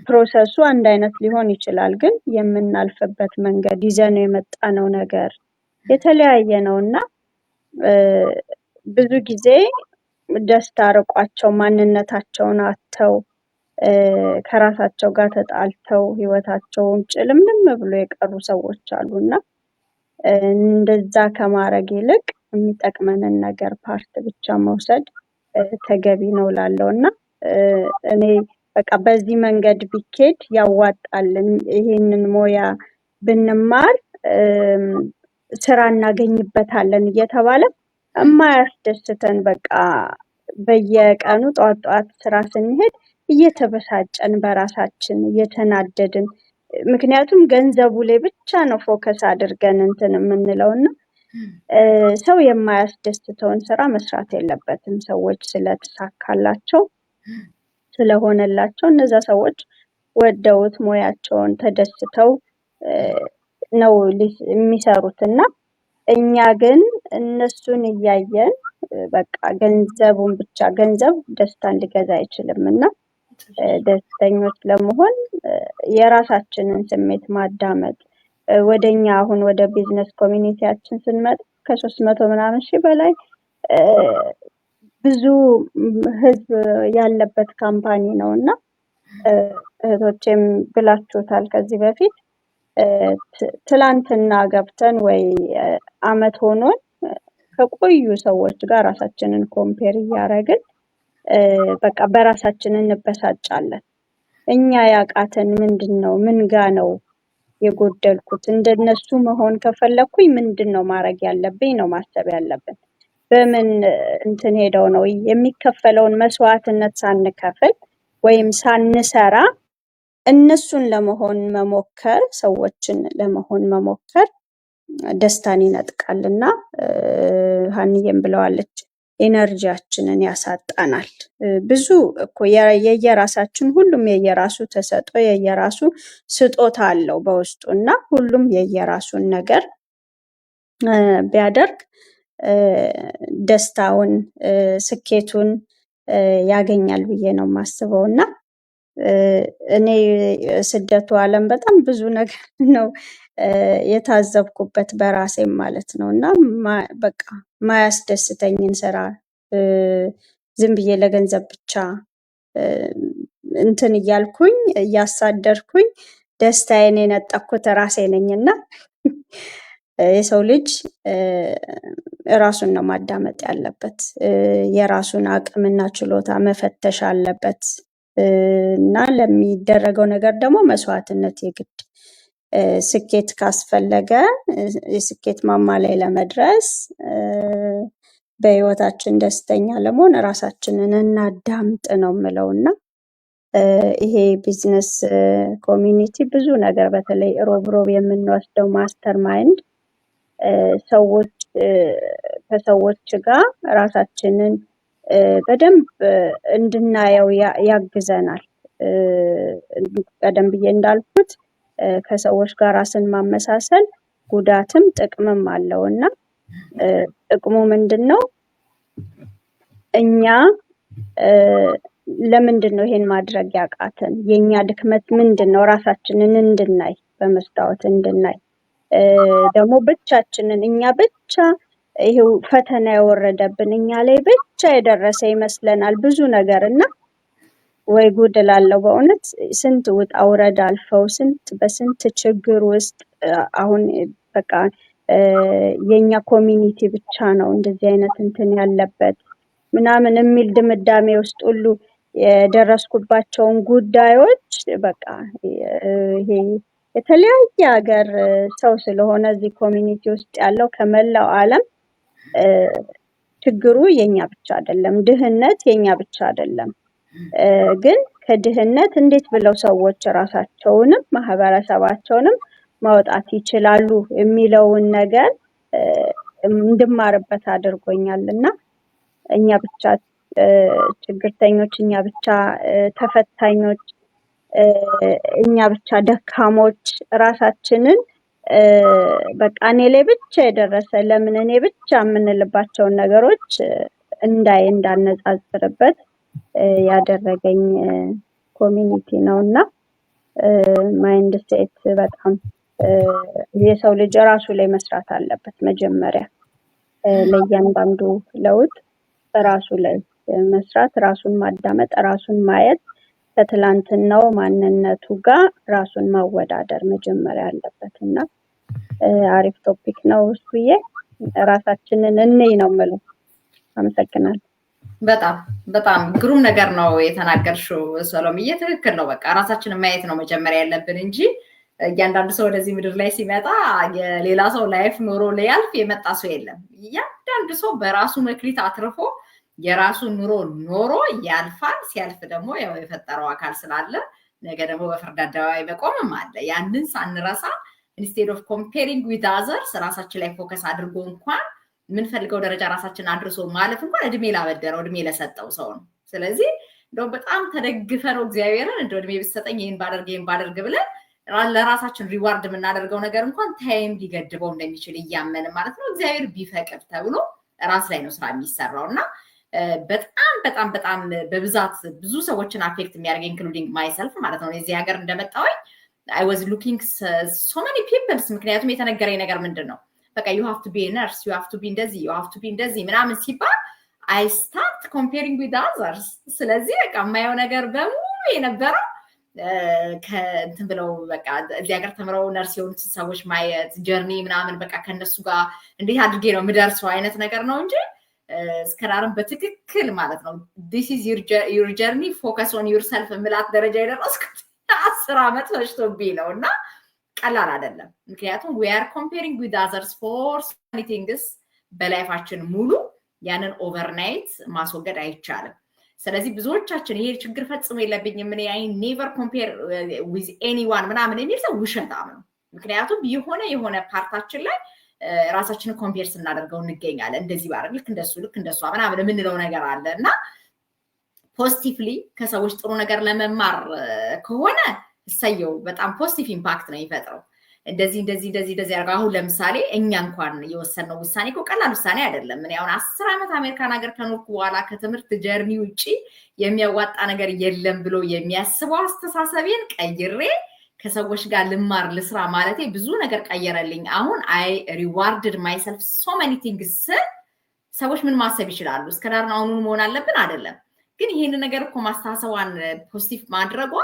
ፕሮሰሱ አንድ አይነት ሊሆን ይችላል፣ ግን የምናልፍበት መንገድ ይዘነው የመጣነው ነገር የተለያየ ነው እና ብዙ ጊዜ ደስታ ርቋቸው ማንነታቸውን አጥተው ከራሳቸው ጋር ተጣልተው ህይወታቸውን ጭልምልም ብሎ የቀሩ ሰዎች አሉና እንደዛ ከማድረግ ይልቅ የሚጠቅመንን ነገር ፓርት ብቻ መውሰድ ተገቢ ነው ላለውና እኔ በቃ በዚህ መንገድ ቢኬድ ያዋጣል። ይሄንን ሞያ ብንማር ስራ እናገኝበታለን እየተባለ የማያስደስተን በቃ በየቀኑ ጧት ስራ ስንሄድ እየተበሳጨን በራሳችን እየተናደድን፣ ምክንያቱም ገንዘቡ ላይ ብቻ ነው ፎከስ አድርገን እንትን የምንለውና ሰው የማያስደስተውን ስራ መስራት የለበትም። ሰዎች ስለተሳካላቸው ስለሆነላቸው እነዛ ሰዎች ወደውት ሞያቸውን ተደስተው ነው የሚሰሩትና እኛ ግን እነሱን እያየን በቃ ገንዘቡን ብቻ ገንዘብ ደስታን ሊገዛ አይችልምና ደስተኞች ለመሆን የራሳችንን ስሜት ማዳመጥ ወደኛ አሁን ወደ ቢዝነስ ኮሚኒቲያችን ስንመጣ ከ300 ምናምን ሺህ በላይ ብዙ ህዝብ ያለበት ካምፓኒ ነውና እህቶቼም ብላችሁታል ከዚህ በፊት ትላንትና ገብተን ወይ አመት ሆኖን ከቆዩ ሰዎች ጋር ራሳችንን ኮምፔር እያደረግን በቃ በራሳችን እንበሳጫለን። እኛ ያቃተን ምንድነው? ምን ጋ ነው የጎደልኩት? እንደነሱ መሆን ከፈለኩኝ ምንድነው ማድረግ ያለብኝ ነው ማሰብ ያለብን። በምን እንትን ሄደው ነው የሚከፈለውን መስዋዕትነት ሳንከፍል ወይም ሳንሰራ እነሱን ለመሆን መሞከር፣ ሰዎችን ለመሆን መሞከር ደስታን ይነጥቃልና ሀኒዬም ብለዋለች ኤነርጂያችንን ያሳጣናል። ብዙ እኮ የየራሳችን ሁሉም የየራሱ ተሰጥኦ የየራሱ ስጦታ አለው በውስጡና ሁሉም የየራሱን ነገር ቢያደርግ ደስታውን ስኬቱን ያገኛል ብዬ ነው የማስበው። እና እኔ ስደቱ ዓለም በጣም ብዙ ነገር ነው የታዘብኩበት በራሴም ማለት ነው። እና በቃ ማያስደስተኝን ስራ ዝም ብዬ ለገንዘብ ብቻ እንትን እያልኩኝ እያሳደርኩኝ ደስታዬን የነጠቅኩት ራሴ ነኝና የሰው ልጅ ራሱን ነው ማዳመጥ ያለበት። የራሱን አቅምና ችሎታ መፈተሽ አለበት እና ለሚደረገው ነገር ደግሞ መስዋዕትነት የግድ ስኬት ካስፈለገ የስኬት ማማ ላይ ለመድረስ በህይወታችን ደስተኛ ለመሆን ራሳችንን እናዳምጥ ነው የምለውና ይሄ ቢዝነስ ኮሚኒቲ ብዙ ነገር በተለይ ሮብ የምንወስደው ማስተር ማይንድ ሰዎች ከሰዎች ጋር ራሳችንን በደንብ እንድናየው ያግዘናል። ቀደም ብዬ እንዳልኩት ከሰዎች ጋር ራስን ማመሳሰል ጉዳትም ጥቅምም አለውና ጥቅሙ ምንድነው? እኛ ለምንድነው ይሄን ማድረግ ያቃተን? የኛ ድክመት ምንድነው? ራሳችንን እንድናይ በመስታወት እንድናይ ደግሞ ብቻችንን እኛ ብቻ ይሄው ፈተና ያወረደብን እኛ ላይ ብቻ የደረሰ ይመስለናል ብዙ ነገርና ወይ ጉድ እላለሁ በእውነት ስንት ውጣ ውረድ አልፈው በስንት ችግር ውስጥ አሁን በቃ የኛ ኮሚኒቲ ብቻ ነው እንደዚህ አይነት እንትን ያለበት ምናምን የሚል ድምዳሜ ውስጥ ሁሉ የደረስኩባቸውን ጉዳዮች በቃ ይሄ የተለያየ ሀገር ሰው ስለሆነ እዚህ ኮሚኒቲ ውስጥ ያለው ከመላው ዓለም ችግሩ የኛ ብቻ አይደለም፣ ድህነት የኛ ብቻ አይደለም። ግን ከድህነት እንዴት ብለው ሰዎች ራሳቸውንም ማህበረሰባቸውንም ማውጣት ይችላሉ የሚለውን ነገር እንድማርበት አድርጎኛልና እኛ ብቻ ችግርተኞች፣ እኛ ብቻ ተፈታኞች፣ እኛ ብቻ ደካሞች ራሳችንን በቃ እኔ ላይ ብቻ የደረሰ ለምን እኔ ብቻ የምንልባቸውን ነገሮች እንዳነጻጽርበት ያደረገኝ ኮሚኒቲ ነውና ማይንድ ሴት በጣም የሰው ልጅ ራሱ ላይ መስራት አለበት። መጀመሪያ ለእያንዳንዱ ለውጥ ራሱ ላይ መስራት፣ ራሱን ማዳመጥ፣ ራሱን ማየት፣ ከትላንትናው ማንነቱ ጋር ራሱን ማወዳደር መጀመሪያ አለበትና አሪፍ ቶፒክ ነው እሱዬ። ራሳችንን እንይ ነው የምለው። አመሰግናለሁ። በጣም በጣም ግሩም ነገር ነው የተናገርሽው ሰሎምዬ። ትክክል ነው። በቃ ራሳችንን ማየት ነው መጀመሪያ ያለብን እንጂ እያንዳንዱ ሰው ወደዚህ ምድር ላይ ሲመጣ የሌላ ሰው ላይፍ ኖሮ ሊያልፍ የመጣ ሰው የለም። እያንዳንዱ ሰው በራሱ መክሊት አትርፎ የራሱ ኑሮ ኖሮ ያልፋል። ሲያልፍ ደግሞ ያው የፈጠረው አካል ስላለ ነገ ደግሞ በፍርድ አደባባይ መቆምም አለ። ያንን ሳንረሳ ኢንስቴድ ኦፍ ኮምፔሪንግ ዊዝ አዘርስ ራሳችን ላይ ፎከስ አድርጎ እንኳን የምንፈልገው ደረጃ ራሳችን አድርሶ ማለፍ እንኳን እድሜ ላበደረው እድሜ ለሰጠው ሰው ነው። ስለዚህ እንደው በጣም ተደግፈ ነው እግዚአብሔርን እንደው እድሜ ብትሰጠኝ ይሄን ባደርግ ብለን ለራሳችን ሪዋርድ የምናደርገው ነገር እንኳን ታይም ሊገድበው እንደሚችል እያመን ማለት ነው። እግዚአብሔር ቢፈቅድ ተብሎ ራስ ላይ ነው ስራ የሚሰራውና በጣም በጣም በጣም በብዛት ብዙ ሰዎችን አፌክት የሚያደርግ ኢንክሉዲንግ ማይሰልፍ ማለት ነው። እዚህ ሀገር እንደመጣሁኝ I was looking so many people ምክንያቱም የተነገረኝ ነገር ምንድነው በቃ you have to be a nurse, you have to be እንደዚህ, you have to be እንደዚህ ምናምን ሲባል I start comparing with others። ስለዚህ በቃ የማየው ነገር በሙሉ የነበረው ከእንትን ብለው በቃ እዚህ ሀገር ተምረው ነርስ የሆኑት ሰዎች ማየት ጀርኒ ምናምን በቃ ከነሱ ጋር እንዴት አድርጌ ነው የምደርሰው አይነት ነገር ነው እንጂ እስከዳርም በትክክል ማለት ነው this is your journey, focus on yourself ምላት ደረጃ የደረስኩት 10 ዓመት ፈጅቶብኝ ነው እና ቀላል አይደለም። ምክንያቱም we are comparing with others for so many things በላይፋችን ሙሉ ያንን ኦቨርናይት ማስወገድ አይቻልም። ስለዚህ ብዙዎቻችን ይሄ ችግር ፈጽሞ የለብኝም እኔ I never compare with anyone ምናምን የሚል ሰው ውሸታም ነው። ምክንያቱም የሆነ ፓርታችን ላይ ራሳችንን ኮምፔር ስናደርገው እንገኛለን። እንደዚህ ባረግ ልክ እንደሷ ምናምን የምንለው ነገር አለ እና ፖዚቲቭሊ ከሰዎች ጥሩ ነገር ለመማር ከሆነ እሰየው በጣም ፖዚቲቭ ኢምፓክት ነው የሚፈጥረው። እንደዚህ ያርጋ አሁን ለምሳሌ እኛ እንኳን የወሰነው ውሳኔ እኮ ቀላል ውሳኔ አይደለም ምን ያውን 10 ዓመት አሜሪካን ሀገር ከኖርኩ በኋላ ከትምህርት ጀርኒ ውጪ የሚያዋጣ ነገር የለም ብሎ የሚያስበው አስተሳሰቤን ቀይሬ ከሰዎች ጋር ልማር ልስራ ማለቴ ብዙ ነገር ቀየረልኝ አሁን አይ ሪዋርድድ ማይሰልፍ ሶ ማኒ ቲንግስ ሰዎች ምን ማሰብ ይችላሉ እስከዳር ነው አሁን መሆን አለብን አይደለም ግን ይሄን ነገር እኮ ማስተሳሰዋን ፖዚቲቭ ማድረጓ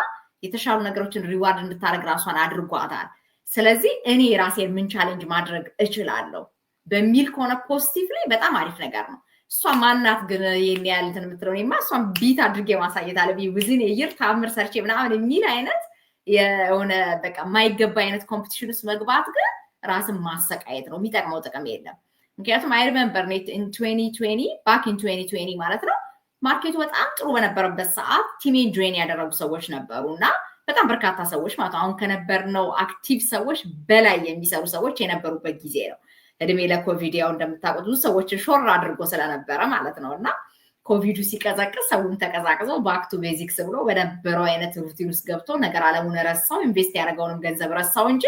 የተሻሉ ነገሮችን ሪዋርድ እንድታረግ ራሷን አድርጓታል ስለዚህ እኔ ራሴን ምን ቻሌንጅ ማድረግ እችላለሁ በሚል ከሆነ ፖዚቲቭ ላይ በጣም አሪፍ ነገር ነው እሷ ማናት ግን የኔ ያልተን ምትለው እኔማ እሷን ቢት አድርጌ ማሳየት አለብኝ within a year ታምር ሰርቼ ምናምን የሚል አይነት የሆነ በቃ ማይገባ አይነት ኮምፒቲሽን ውስጥ መግባት ግን ራስን ማሰቃየት ነው የሚጠቅመው ጥቅም የለም ምክንያቱም I remember in 2020 back in 2020 ማለት ነው ማርኬቱ በጣም ጥሩ በነበረበት ሰዓት ቲሜን ጆይን ያደረጉ ሰዎች ነበሩና በጣም በርካታ ሰዎች ማለት አሁን ከነበርነው አክቲቭ ሰዎች በላይ የሚሰሩ ሰዎች የነበሩበት ጊዜ ነው እድሜ ለኮቪድ ያው እንደምታውቁት ሰዎችን ሾር አድርጎ ስለነበረ ማለት ነውና ኮቪዱ ሲቀዘቅዝ ሰውን ተቀዛቅዘው ባክ ቱ ቤዚክስ ብሎ በነበረው አይነት ሩቲን ውስጥ ገብቶ ነገር አለሙን ረሳው ኢንቨስት ያደረገውንም ገንዘብ ረሳው እንጂ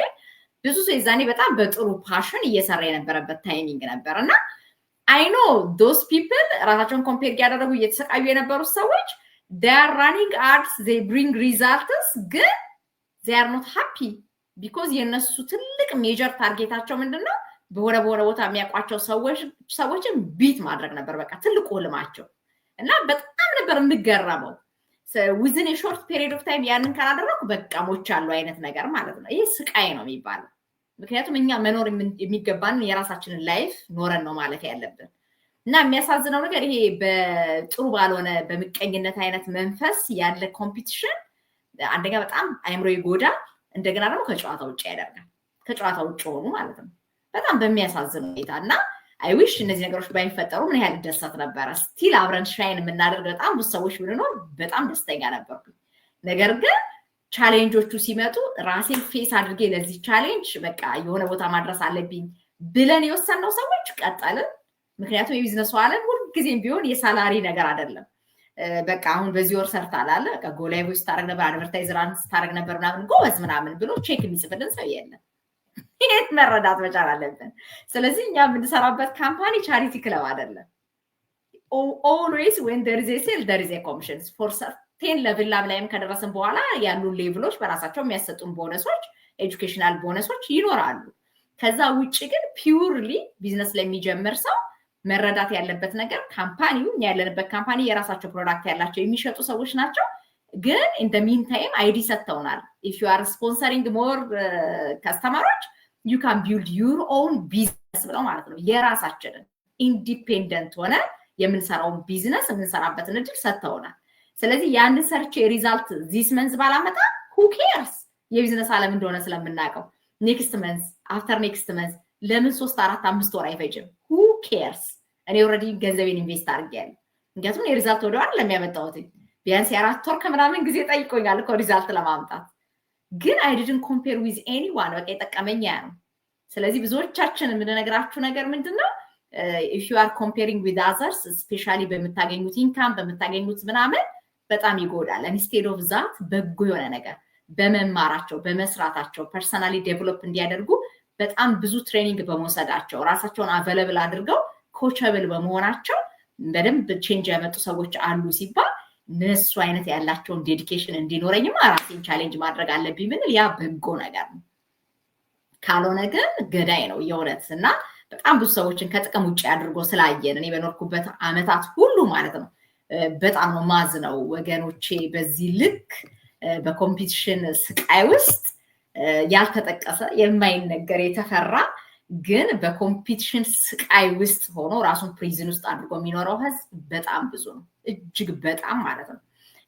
ብዙ ሰው ይዛኔ በጣም በጥሩ ፓሽን እየሰራ የነበረበት ታይሚንግ ነበርና I know those people ራሳቸውን ኮምፔር ያደረጉ እየተሰቃዩ የነበሩ ሰዎች they are running ads they bring results ግን they are not happy because የነሱ ትልቅ ሜጀር ታርጌታቸው ምንድነው በወረ ቦታ የሚያቋቸው ሰዎችን ቢት ማድረግ ነበር በቃ ትልቁ ህልማቸው እና በጣም ነበር የምገረመው within a short period of time ያንን ካላደረኩ በቃ ሞቻለሁ አይነት ነገር ማለት ነው ይሄ ስቃይ ነው የሚባለው ምክንያቱም እኛ መኖር የሚገባን የራሳችንን ላይፍ ኖረን ነው ማለት ያለብን እና የሚያሳዝነው ነገር ይሄ በጥሩ ባልሆነ በመቀኝነት አይነት መንፈስ ያለ ኮምፒቲሽን አንደኛ በጣም አይምሮ ይጎዳ እንደገና ደግሞ ከጨዋታ ውጪ ያደርጋል ከጨዋታ ውጪ ሆኑ ማለት ነው በጣም በሚያሳዝን ሁኔታና I wish እነዚህ ነገሮች ባይፈጠሩ ምን ያህል ደስታ ነበር ስቲል አብረን ሻይን የምናደርግ በጣም ብዙ ሰዎች ብንኖር በጣም ደስተኛ ነበርኩ ነገር ግን ቻሌንጆቹ ሲመጡ ራሴን ፌስ አድርጌ ለዚህ ቻሌንጅ በቃ የሆነ ቦታ ማድረስ አለብኝ ብለን የወሰነው ሰዎች ቀጣልን ምክንያቱም የቢዝነሱ ዓለም ሁሉ ጊዜም ቢሆን የሳላሪ ነገር አይደለም በቃ አሁን በዚህ ወር ሰርታል አለ በቃ ጎላይቭ ውስጥ ታረግ ነበር አድቨርታይዘራንስ ታረግ ነበር ምናምን ጎበዝ ምናምን ብሎ ቼክ የሚጽፍልን ሰው የለም ይሄን መረዳት መቻል አለብን ስለዚህ እኛ የምንሰራበት ካምፓኒ ቻሪቲ ክለብ አይደለም always when there is a sale there is a commission for certain level ላይም ከደረሰን በኋላ ያሉ ሌቭሎች በራሳቸው የሚያሰጡን ቦነሶች ኤጁኬሽናል ቦነሶች ይኖራሉ ከዛ ውጪ ግን ፒውርሊ ቢዝነስ ለሚጀምር ሰው መረዳት ያለበት ነገር ካምፓኒው ያለንበት ካምፓኒ የራሳቸው ፕሮዳክት ያላቸው የሚሸጡ ሰዎች ናቸው ግን in the meantime አይዲ ሰጥተውናል if you are sponsoring more customers you can build your own business ብለው ማለት ነው የራሳችንን ኢንዲፔንደንት ሆነ የምንሰራውን ቢዝነስ የምንሰራበትን እድል ሰጥተውናል ስለዚህ ያን ሰርች ሪዛልት this month ባላመጣ who cares የቢዝነስ ዓለም እንደሆነ ስለምናቀው next month after next month ለምን 3 4 5 ወር አይፈጅም who cares እኔ ኦሬዲ ገንዘቤን ኢንቨስት አድርጌያለሁ እንግዲህ የሪዛልት ወደዋል ለሚያመጣውት ቢያንስ 4 ወር ከምናምን ጊዜ ጠይቆኛል እኮ ሪዛልት ለማምጣት ግን I didn't compare with anyone በቃ የጠቀመኝ ያ ነው ስለዚህ ብዙዎቻችን የምንነግራችሁ ነገር ምንድነው if you are comparing with others especially በመታገኙት ኢንካም በመታገኙት ምናምን በጣም ይጎዳል instead of that በጎ የሆነ ነገር በመማራቸው በመስራታቸው ፐርሰናሊ ዴቨሎፕ እንዲያደርጉ በጣም ብዙ ትሬኒንግ በመውሰዳቸው ራሳቸውን አቬለብል አድርገው ኮቸብል በመሆናቸው በደንብ ቼንጅ ያመጡ ሰዎች አሉ ሲባል ነሱ አይነት ያላቸውን ዴዲኬሽን እንዲኖረኝም ራሴን ቻሌንጅ ማድረግ አለብኝ ምን ያ በጎ ነገር ነው ካልሆነ ግን ገዳይ ነው የሆነትና በጣም ብዙ ሰዎችን ከጥቅም ውጪ አድርጎ ስላየን እኔ በኖርኩበት አመታት ሁሉ ማለት ነው በጣም ነው ማዝነው ወገኖቼ በዚህ ልክ በኮምፒቲሽን ስቃይ ውስጥ ያልተጠቀሰ የማይነገር የተፈራ ግን በኮምፒቲሽን ስቃይ ውስጥ ሆኖ ራሱን ፕሪዝን ውስጥ አድርጎ የሚኖረው ህዝብ በጣም ብዙ ነው እጅግ በጣም ማለት ነው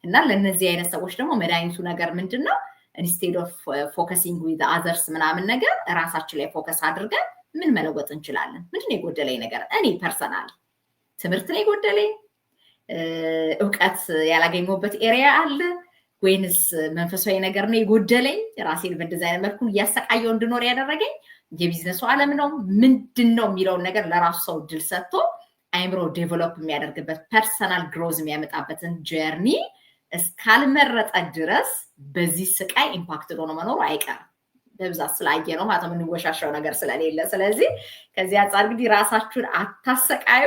እና ለነዚህ አይነት ሰዎች ደግሞ መድኃኒቱ ነገር ምንድነው instead of focusing with others ምናምን ነገር ራሳችን ላይ ፎከስ አድርገን ምን መለወጥ እንችላለን ምንድነው የጎደለኝ ነገር እኔ ፐርሰናል ትምህርት ላይ ጎደለኝ ዕውቀት ያላገኘሁበት ኤሪያ አለ ወይንስ መንፈሳዊ ነገር ነው የጎደለኝ ራሴን በእንደዚህ አይነት መልኩ ያሰቃየው እንድኖር ያደረገኝ የቢዝነሱ ዓለም ነው ምንድነው የሚለው ነገር ለራሱ ሰው ድል ሰጥቶ አይምሮ ዴቨሎፕ የሚያደርግበት ፐርሰናል ግሮዝ የሚያመጣበትን ጀርኒ እስካልመረጠ ድረስ በዚህ ስቃይ ኢምፓክት ሆኖ መኖር አይቀርም በብዛት ስላየ ነው ማለት ነው የምንወሻሻው ነገር ስለሌለ። ስለዚህ ከዚህ አንጻር እንግዲህ ራሳችሁን አታሰቃዩ።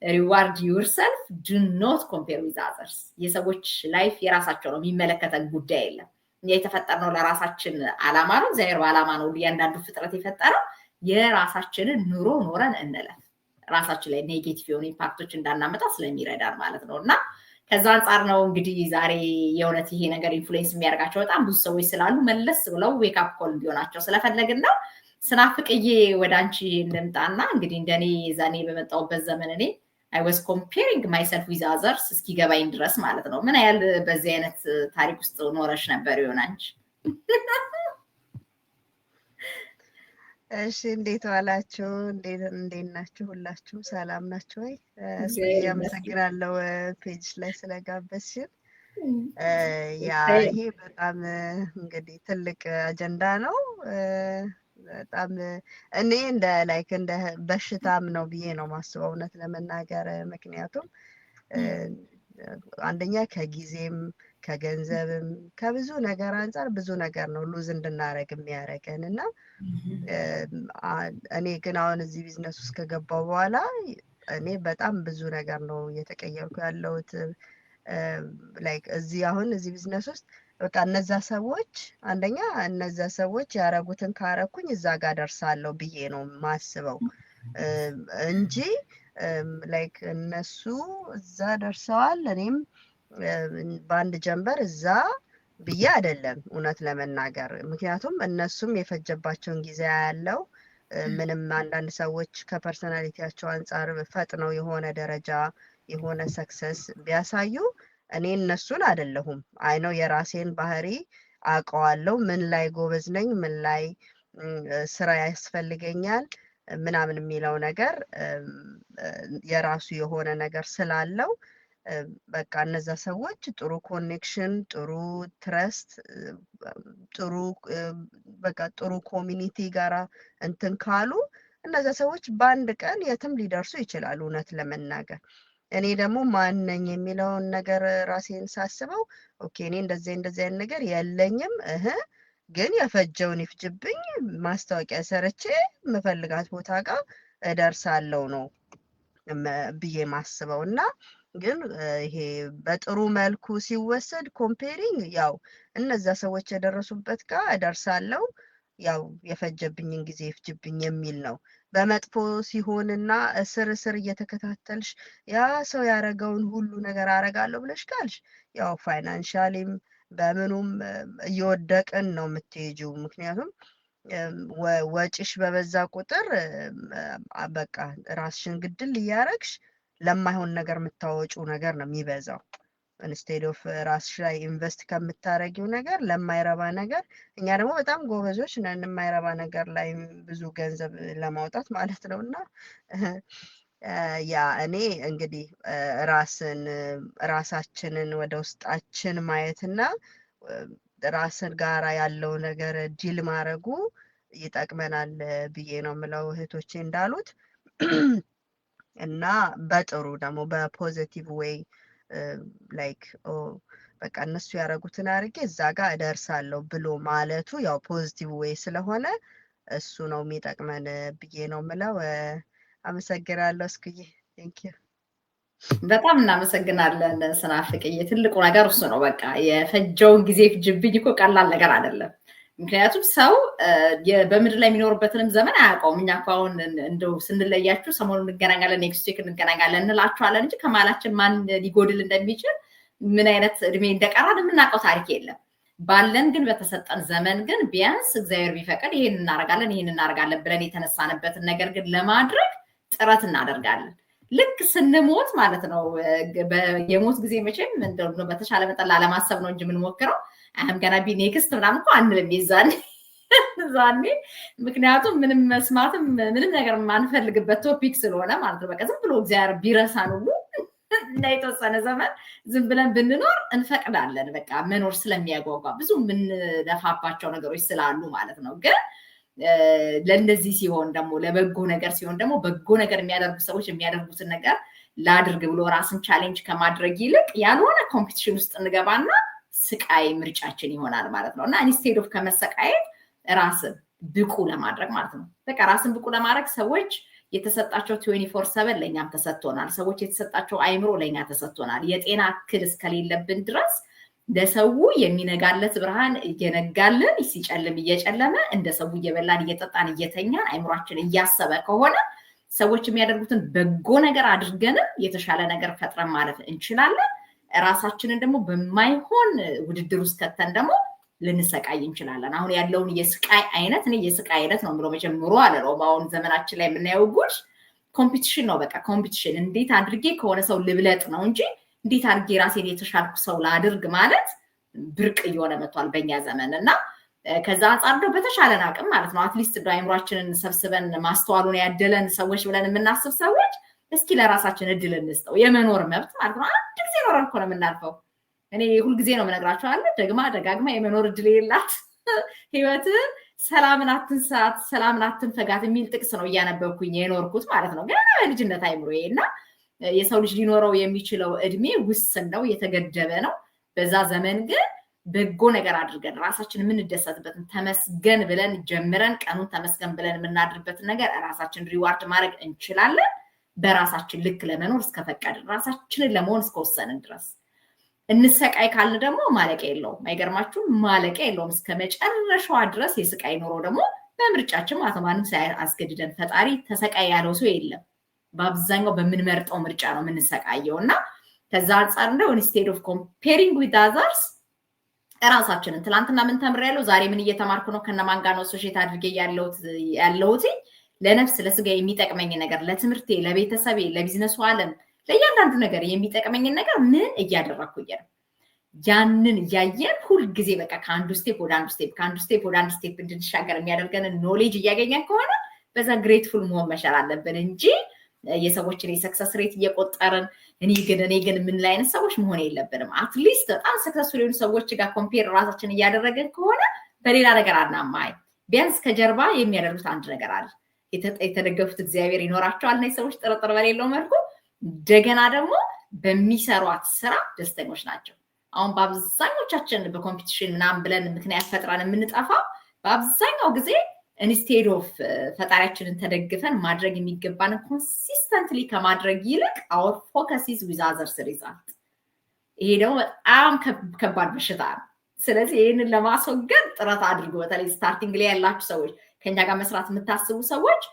ሪዋርድ ዩርሰልፍ ዱ ኖት ኮምፔር ዊዝ አዘርስ። የሰዎች ላይፍ የራሳቸው ነው፣ የሚመለከተን ጉዳይ የለም። እኛ የተፈጠርነው ለራሳችን ዓላማ ነው። እግዚአብሔር በዓላማ ነው እያንዳንዱ ፍጥረት የፈጠረው። የራሳችንን ኑሮ ኖረን እንለፍ። ራሳችን ላይ ኔጌቲቭ የሆኑ ኢምፓክቶች እንዳናመጣ ስለሚረዳን ማለት ነው። እና ከዛ አንጻር ነው እንግዲህ ዛሬ የእውነት ይሄ ነገር ኢንፍሉዌንስ የሚያደርጋቸው በጣም ብዙ ሰዎች ስላሉ መለስ ብለው ዌክ አፕ ኮል እንዲሆናቸው ስለፈለግን ነው። ስናፍቅዬ ወደ አንቺ እንምጣና እንግዲህ እንደኔ ዛኔ በመጣሁበት ዘመን እኔ I was comparing myself with others እስኪገባኝ ድረስ ማለት ነው። ምን ያህል በዚህ አይነት ታሪክ ውስጥ ኖረሽ ነበር ይሆን አንቺ? እሺ እንዴት ዋላችሁ? እንዴት ናችሁ? ሁላችሁ ሰላም ናችሁ ወይ? አመሰግናለሁ ፔጅ ላይ ስለጋበዝሽን። ያ ይሄ በጣም እንግዲህ ትልቅ አጀንዳ ነው። በጣም እኔ እንደ በሽታም ነው ብዬ ነው ማስበው እውነት ለመናገር። ምክንያቱም አንደኛ ከጊዜም ከገንዘብም ከብዙ ነገር አንፃር ብዙ ነገር ነው ሉዝ እንድናረግ የሚያደርገን እና እኔ ግን አሁን እዚህ ቢዝነስ ውስጥ ከገባው በኋላ እኔ በጣም ብዙ ነገር ነው እየተቀየርኩ ያለሁት። ላይክ እዚህ ቢዝነስ ውስጥ በቃ እነዛ ሰዎች ያረጉትን ካረኩኝ እዛ ጋር ደርሳለሁ ብዬ ነው ማስበው እንጂ ላይክ እነሱ እዛ ደርሰዋል እኔም በአንድ ጀንበር እዛ ብዬ አይደለም እውነት ለመናገር። ምክንያቱም እነሱም የፈጀባቸውን ጊዜ ያለው ምንም አንዳንድ ሰዎች ከፐርሰናሊቲያቸው አንፃር ፈጥነው የሆነ ደረጃ የሆነ ሰክሰስ ቢያሳዩ እኔ እነሱን አይደለሁም። አይ ነው የራሴን ባህሪ አውቀዋለሁ። ምን ላይ ጎበዝ ነኝ፣ ምን ላይ ስራ ያስፈልገኛል ምናምን የሚለው ነገር የራሱ የሆነ ነገር ስላለው በቃ እነዛ ሰዎች ጥሩ ኮኔክሽን፣ ጥሩ ትረስት፣ ጥሩ ኮሚኒቲ ጋራ እንትን ካሉ እነዛ ሰዎች በአንድ ቀን የትም ሊደርሱ ይችላሉ እውነት ለመናገር። እኔ ደግሞ ማን ነኝ የሚለውን ነገር ራሴን ሳስበው ኦኬ እኔ እንደዚህ አይነት ነገር የለኝም ግን የፈጀውን ይፍጅብኝ ማስታወቂያ ሰርቼ የምፈልጋት ቦታ ጋር እደርሳለሁ ነው ብዬ ማስበው። እና ግን ይሄ በጥሩ መልኩ ሲወሰድ ኮምፔሪንግ ያው እነዛ ሰዎች የደረሱበት ጋር እደርሳለሁ ያው የፈጀብኝን ጊዜ ይፍጅብኝ የሚል ነው። በመጥፎ ሲሆንና እስር እየተከታተልሽ ያ ሰው ያረገውን ሁሉ ነገር አረጋለሁ ብለሽ ካልሽ ያው ፋይናንሻሊም በምኑም እየወደቅን ነው የምትሄጂው። ምክንያቱም ወጪሽ በበዛ ቁጥር በቃ ራስሽን ግድል እያረግሽ ለማይሆን ነገር የምታወጪው ነገር ነው የሚበዛው። ኢንስቴድ ኦፍ ራስሽ ላይ ኢንቨስት ከምታረጊው ነገር ለማይረባ ነገር፣ እኛ ደግሞ በጣም ጎበዞች ነን የማይረባ ነገር ላይ ብዙ ገንዘብ ለማውጣት ማለት ነው። እና ያ እኔ እንግዲህ ራሳችንን ወደ ውስጣችን ማየትና ራስን ጋራ ያለው ነገር ዲል ማድረጉ ይጠቅመናል ብዬ ነው የምለው እህቶቼ እንዳሉት። እና በጥሩ ደግሞ በፖዚቲቭ ዌይ ላይክ በቃ እነሱ ያደረጉትን አድርጌ እዛ ጋር እደርሳለሁ ብሎ ማለቱ ያው ፖዚቲቭ ዌይ ስለሆነ እሱ ነው የሚጠቅመን ብዬ ነው የምለው። አመሰግናለሁ። እስክዬ ቴንኪዩ። በጣም እናመሰግናለን ስናፍቅዬ። ትልቁ ነገር እሱ ነው። በቃ የፈጀውን ጊዜ ፍጅብኝ እኮ ቀላል ነገር አይደለም። ምክንያቱም ሰው በምድር ላይ የሚኖርበትንም ዘመን አያውቀውም። እኛ እኮ አሁን እንደው ስንለያችሁ ሰሞኑን እንገናኛለን፣ ኔክስት ዊክ እንገናኛለን እንላችኋለን እንጂ ከመሀላችን ማን ሊጎድል እንደሚችል ምን አይነት እድሜ እንደቀራን የምናውቀው ታሪክ የለም። ባለን ግን በተሰጠን ዘመን ግን ቢያንስ እግዚአብሔር ቢፈቅድ ይሄን እናደርጋለን ብለን የተነሳንበትን ነገር ግን ለማድረግ ጥረት እናደርጋለን። ልክ ስንሞት ማለት ነው። የሞት ጊዜ መቼም እንደው በተሻለ መጠን ላለማሰብ ነው እንጂ የምንሞክረው አሁን ገና ኔክስት ምናምን እኮ አንልም ዛኔ። ምክንያቱም ምንም መስማትም ምንም ነገር ማንፈልግበት ቶፒክ ስለሆነ ማለት ነው። በቃ ዝም ብሎ እግዚአብሔር ቢረሳን ሁሉ እና የተወሰነ ዘመን ዝም ብለን ብንኖር እንፈቅዳለን። በቃ መኖር ስለሚያጓጓ ብዙ የምንለፋባቸው ነገሮች ስላሉ ማለት ነው። ግን ለእንደዚህ ሲሆን ደግሞ ለበጎ ነገር ሲሆን ደግሞ በጎ ነገር የሚያደርጉ ሰዎች የሚያደርጉትን ነገር ላድርግ ብሎ ራስን ቻሌንጅ ከማድረግ ይልቅ ያልሆነ ኮምፒቲሽን ውስጥ እንገባና ስቃይ ምርጫችን ይሆናል ማለት ነው። እና ኢንስቴድ ኦፍ ከመሰቃየት ራስን ብቁ ለማድረግ ማለት ነው። በቃ ራስን ብቁ ለማድረግ ሰዎች የተሰጣቸው 24/7 ለኛም ተሰጥቶናል። ሰዎች የተሰጣቸው አይምሮ ለኛ ተሰጥቶናል። የጤና እክል እስከሌለብን ድረስ ለሰው የሚነጋለት ብርሃን እየነጋልን ሲጨልም እየጨለመ እንደ ሰው እየበላን እየጠጣን እየተኛን አይምሯችን እያሰበ ከሆነ ሰዎች የሚያደርጉትን በጎ ነገር አድርገን የተሻለ ነገር ፈጥረን ማለፍ እንችላለን። ራሳችንን ደግሞ በማይሆን ውድድር ውስጥ ከተን ደግሞ ልንሰቃይ እንችላለን። አሁን ያለውን የስቃይ አይነት እኔ የስቃይ አይነት ነው ብሎ መጀመሩ አለለው። አሁን ዘመናችን ላይ የምናየው ጉድ ኮምፒቲሽን ነው። በቃ ኮምፒቲሽን እንዴት አድርጌ ከሆነ ሰው ልብለጥ ነው እንጂ እንዴት አድርጌ ራሴን የተሻልኩ ሰው ላድርግ ማለት ብርቅ እየሆነ መጥቷል በእኛ ዘመን እና ከዛ አንጻር ደግሞ በተሻለን አቅም ማለት ነው አትሊስት አይምሯችንን ሰብስበን ማስተዋሉን ያደለን ሰዎች ብለን የምናስብ ሰዎች እስኪ ለራሳችን እድል እንስጠው። የመኖር መብት ማለት ነው አንድ ጊዜ ኖረን እኮ ነው የምናልፈው። እኔ ሁልጊዜ ነው የምነግራቸው አለ ደጋግማ የመኖር እድል የላት ህይወት ሰላምን አትንሳት ሰላምን አትንፈጋት የሚል ጥቅስ ነው እያነበብኩኝ የኖርኩት ማለት ነው ገና በልጅነት አይምሮዬ እና የሰው ልጅ ሊኖረው የሚችለው እድሜ ውስን ነው የተገደበ ነው። በዛ ዘመን ግን በጎ ነገር አድርገን ራሳችን የምንደሰትበትን ተመስገን ብለን ጀምረን ቀኑን ተመስገን ብለን የምናድርበትን ነገር ራሳችን ሪዋርድ ማድረግ እንችላለን። በራሳችን ልክ ለመኖር እስከፈቀድን ራሳችንን ለመሆን እስከወሰንን ድረስ እንሰቃይ ካልን ደግሞ ማለቂያ የለውም። አይገርማችሁም? ማለቂያ የለውም። እስከ መጨረሻዋ ድረስ የስቃይ ኑሮ ደግሞ በምርጫችን ማለት ማንም ሳያስገድደን ፈጣሪ ተሰቃይ ያለው ሰው የለም። በአብዛኛው በምንመርጠው ምርጫ ነው የምንሰቃየው እና ከዛ አንጻር እንደው ኢንስቴድ ኦፍ ኮምፔሪንግ ዊዝ አዘርስ ራሳችንን ትላንትና ምን ተምሬያለሁ ዛሬ ምን እየተማርኩ ነው ከነማን ጋር ነው ሶሼት አድርጌ ያለሁት ለነፍስ ለስጋ የሚጠቅመኝ ነገር ለትምህርቴ ለቤተሰቤ ለቢዝነሱ ዓለም ለእያንዳንዱ ነገር የሚጠቅመኝ ነገር ምን እያደረኩ ነው ያንን እያየን ሁልጊዜ በቃ ከአንዱ ስቴፕ ወደ አንዱ ስቴፕ ከአንዱ ስቴፕ ወደ አንዱ ስቴፕ እንድንሻገር የሚያደርገንን ኖሌጅ እያገኘን ከሆነ በዛ ግሬትፉል መሆን መቻል አለብን እንጂ የሰዎችን የሰክሰስ ሬት እየቆጠርን እኔ ግን ምን ላይ አይነት ሰዎች መሆን የለብንም። አትሊስት በጣም ሰክሰስፉል የሆኑ ሰዎች ጋር ኮምፔር ራሳችን እያደረገን ከሆነ በሌላ ነገር አናማይ ቢያንስ ከጀርባ የሚያደርጉት አንድ ነገር አለ። የተደገፉት እግዚአብሔር ይኖራቸዋል እና ሰዎች ጥርጥር በሌለው መልኩ እንደገና ደግሞ በሚሰሯት ስራ ደስተኞች ናቸው። አሁን በአብዛኞቻችን በኮምፒቲሽን ምናምን ብለን ምክንያት ፈጥረን የምንጠፋው በአብዛኛው ጊዜ ኢንስቴድ ኦፍ ፈጣሪያችንን ተደግፈን ማድረግ የሚገባንን ኮንሲስተንትሊ ከማድረግ ይልቅ አወር ፎከስ ኢዝ ዊዝ አዘርስ ሪዛልት። ይሄ ደግሞ በጣም ከባድ በሽታ ነው። ስለዚህ ይህንን ለማስወገድ ጥረት አድርጉ። በተለይ ስታርቲንግ ላይ ያላችሁ ሰዎች ከኛ ጋር መስራት የምታስቡ ሰዎች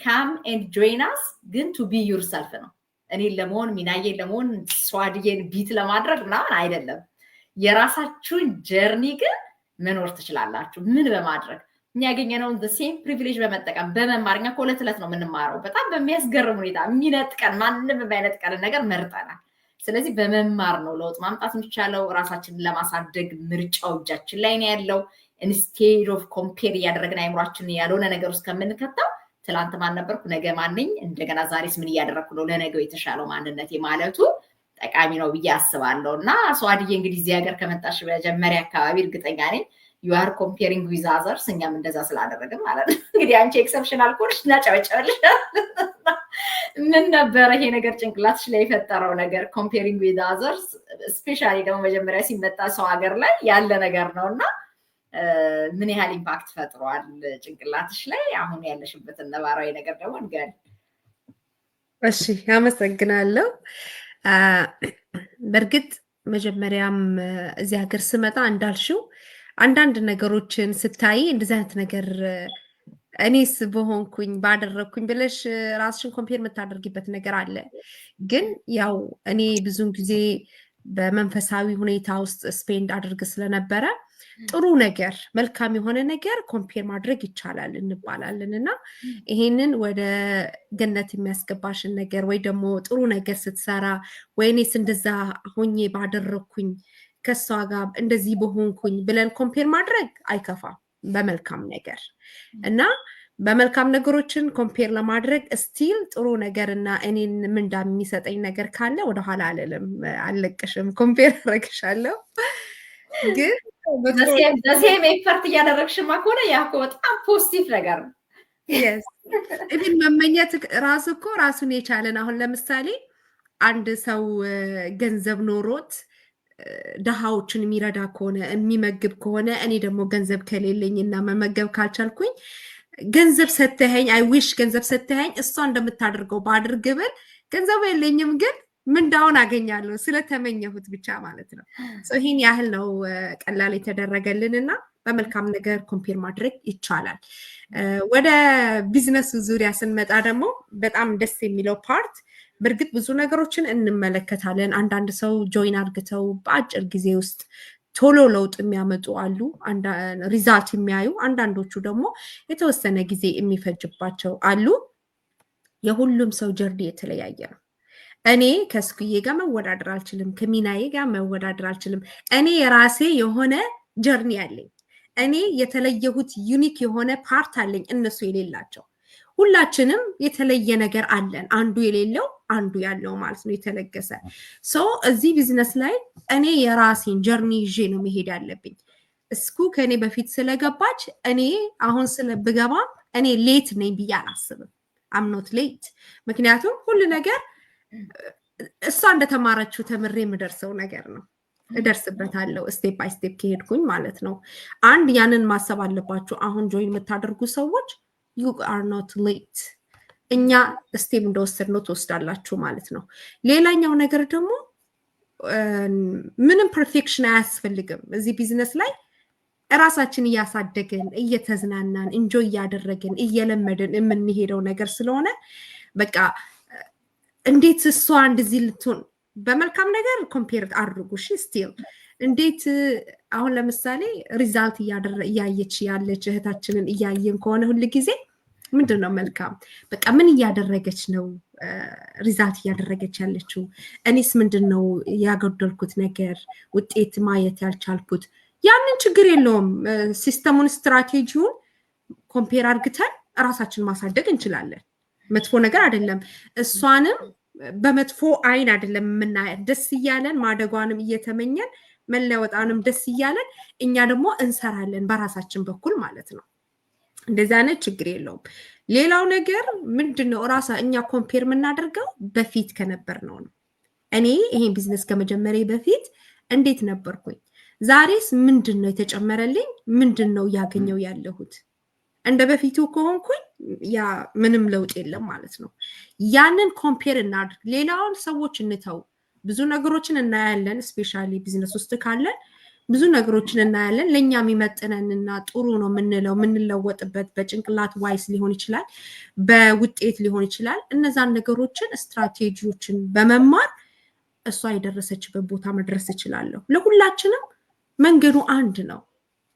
ካም ኤንድ ጆይን አስ ግን ቱ ቢ ዩርሰልፍ ነው። እኔን ለመሆን ሚናዬን ለመሆን ስዋድዬን ቢት ለማድረግ ምናምን አይደለም። የራሳችሁን ጀርኒ ግን መኖር ትችላላችሁ። ምን በማድረግ እኛ ያገኘነውን ሴም ፕሪቪሌጅ በመጠቀም በመማር እኛ ከሁለት ዕለት ነው የምንማረው። በጣም በሚያስገርም ሁኔታ የሚነጥቀን ማንም የማይነጥቀን ነገር መርጠናል። ስለዚህ በመማር ነው ለውጥ ማምጣት የሚቻለው። ራሳችንን ለማሳደግ ምርጫው እጃችን ላይ ነው ያለው። ኢንስቴድ ኦፍ ኮምፔር እያደረግን አይምሯችንን ያልሆነ ነገር ውስጥ ከምንከተው ትላንት ማን ነበርኩ ነገ ማንኝ እንደገና ዛሬስ ምን እያደረግኩ ነው ለነገው የተሻለው ማንነት ማለቱ ጠቃሚ ነው ብዬ አስባለሁ። እና ስዋድዬ እንግዲህ እዚህ ሀገር ከመጣሽ በመጀመሪያ አካባቢ እርግጠኛ ነኝ you are comparing with others እኛም እንደዛ ስላደረግን ማለት ነው። እንግዲህ አንቺ ኤክሰፕሽናል ኮርስ እናጨበጨበልሽ ምን ነበር ይሄ ነገር ጭንቅላትሽ ላይ የፈጠረው ነገር comparing with others ስፔሻሊ ደግሞ መጀመሪያ ሲመጣ ሰው ሀገር ላይ ያለ ነገር ነውና ምን ያህል ኢምፓክት ፈጥሯል ጭንቅላትሽ ላይ? አሁን ያለሽበትን ነባራዊ ነገር ደግሞ ንገሪ። እሺ አመሰግናለሁ። በእርግጥ መጀመሪያም እዚህ ሀገር ስመጣ እንዳልሽው አንዳንድ ነገሮችን ስታይ እንደዚህ አይነት ነገር እኔስ በሆንኩኝ ባደረኩኝ ብለሽ ራስሽን ኮምፔር የምታደርጊበት ነገር አለ። ግን ያው እኔ ብዙን ጊዜ በመንፈሳዊ ሁኔታ ውስጥ ስፔንድ አድርግ ስለነበረ ጥሩ ነገር መልካም የሆነ ነገር ኮምፔር ማድረግ ይቻላል እንባላለን እና ይሄንን ወደ ገነት የሚያስገባሽን ነገር ወይ ደግሞ ጥሩ ነገር ስትሰራ ወይኔስ እንደዛ ሆኜ ባደረኩኝ ከሷ ጋር እንደዚህ በሆንኩኝ ብለን ኮምፔር ማድረግ አይከፋም በመልካም ነገር እና በመልካም ነገሮችን ኮምፔር ለማድረግ ስቲል ጥሩ ነገርና እኔን ምን እንደሚሰጠኝ ነገር ካለ ወደ ኋላ አልልም አልለቅሽም ኮምፔር አደርግሻለሁ። ግን በሴም ኤፈርት እያደረግሽማ ከሆነ ያ እኮ በጣም ፖዚቲቭ ነገር ነው። yes even መመኘት ራሱ እኮ ራሱን የቻለን አሁን ለምሳሌ አንድ ሰው ገንዘብ ኖሮት ደሃዎችን የሚረዳ ከሆነ የሚመግብ ከሆነ እኔ ደግሞ ገንዘብ ከሌለኝና መመገብ ካልቻልኩኝ ገንዘብ ሰተኸኝ አይ ዊሽ ገንዘብ ሰተኸኝ እሷ እንደምታደርገው ባድርግ ብል ገንዘብ የለኝም ግን ምንዳውን አገኛለሁ ስለተመኘሁት ብቻ ማለት ነው። ይህን ያህል ነው ቀላል የተደረገልንና በመልካም ነገር ኮምፔር ማድረግ ይቻላል። ወደ ቢዝነሱ ዙሪያ ስንመጣ ደግሞ በጣም ደስ የሚለው ፓርት በእርግጥ ብዙ ነገሮችን እንመለከታለን። አንዳንድ ሰው ጆይን አድርገው በአጭር ጊዜ ውስጥ ቶሎ ለውጥ የሚያመጡ አሉ፣ ሪዛልት የሚያዩ። አንዳንዶቹ ደግሞ የተወሰነ ጊዜ የሚፈጅባቸው አሉ። የሁሉም ሰው ጀርኒ የተለያየ ነው። እኔ ከስኩዬ ጋር መወዳደር አልችልም፣ ከሚናዬ ጋር መወዳደር አልችልም። እኔ የራሴ የሆነ ጀርኒ አለኝ። እኔ የተለየሁት ዩኒክ የሆነ ፓርት አለኝ እነሱ የሌላቸው። ሁላችንም የተለየ ነገር አለን፣ አንዱ የሌለው አንዱ ያለው ማለት ነው የተለገሰ። እዚህ ቢዝነስ ላይ እኔ የራሴን ጀርኒ ይዤ ነው መሄድ ያለብኝ። እስኩ ከእኔ በፊት ስለገባች እኔ አሁን ስለብገባ እኔ ሌት ነኝ ብዬ አላስብም። አምኖት ሌት። ምክንያቱም ሁሉ ነገር እሷ እንደተማረችው ተምሬ የምደርሰው ነገር ነው። እደርስበታለሁ ስቴፕ ባይ ስቴፕ ከሄድኩኝ ማለት ነው። አንድ ያንን ማሰብ አለባችሁ። አሁን ጆይን የምታደርጉ ሰዎች you are not late። እኛ ስቴፕ እንደወሰድነው ትወስዳላችሁ ማለት ነው። ሌላኛው ነገር ደግሞ ምንም ፐርፌክሽን አያስፈልግም። እዚህ ቢዝነስ ላይ ራሳችን እያሳደግን እየተዝናናን እንጆይ እያደረግን እየለመድን የምንሄደው ነገር ስለሆነ በቃ እንዴት እሷ እንደዚህ ልትሆን በመልካም ነገር ኮምፔር አድርጉ። እሺ ስቲል እንዴት አሁን ለምሳሌ ሪዛልት እያየች ያለች እህታችንን እያየን ከሆነ ሁሉ ጊዜ ምንድነው መልካም በቃ ምን እያደረገች ነው ሪዛልት እያደረገች ያለችው? እኔስ ምንድነው ያጎደልኩት ነገር ውጤት ማየት ያልቻልኩት? ያንን ችግር የለውም። ሲስተሙን ስትራቴጂውን ኮምፔር አድርገን ራሳችን ማሳደግ እንችላለን። መጥፎ ነገር አይደለም። እሷንም በመጥፎ አይን አይደለም የምናያት። ደስ እያለን ማደጓንም እየተመኘን መለወጣንም ደስ እያለን እኛ ደግሞ እንሰራለን በራሳችን በኩል ማለት ነው። እንደዚህ አይነት ችግር የለውም። ሌላው ነገር ምንድነው እኛ ኮምፔር የምናደርገው በፊት ከነበርነው ነው። እኔ ይሄን ቢዝነስ ከመጀመሪያ በፊት እንዴት ነበርኩኝ? ዛሬስ ምንድነው የተጨመረልኝ? ምንድነው ያገኘው ያለሁት? እንደ በፊቱ ከሆንኩኝ ያ ምንም ለውጥ የለም ማለት ነው። ያንን ኮምፔር እናድርግ። ሌላውን ሰዎች እንተው። ብዙ ነገሮችን እናያለን። ስፔሻሊ ቢዝነስ ውስጥ ካለን ብዙ ነገሮችን እናያለን። ለኛ የሚመጥነንና ጥሩ ነው የምንለው የምንለወጥበት በጭንቅላት ዋይስ ሊሆን ይችላል፣ በውጤት ሊሆን ይችላል። እነዛን ነገሮችን ስትራቴጂዎችን በመማር እሷ የደረሰችበት ቦታ መድረስ እችላለሁ። ለሁላችንም መንገዱ አንድ ነው።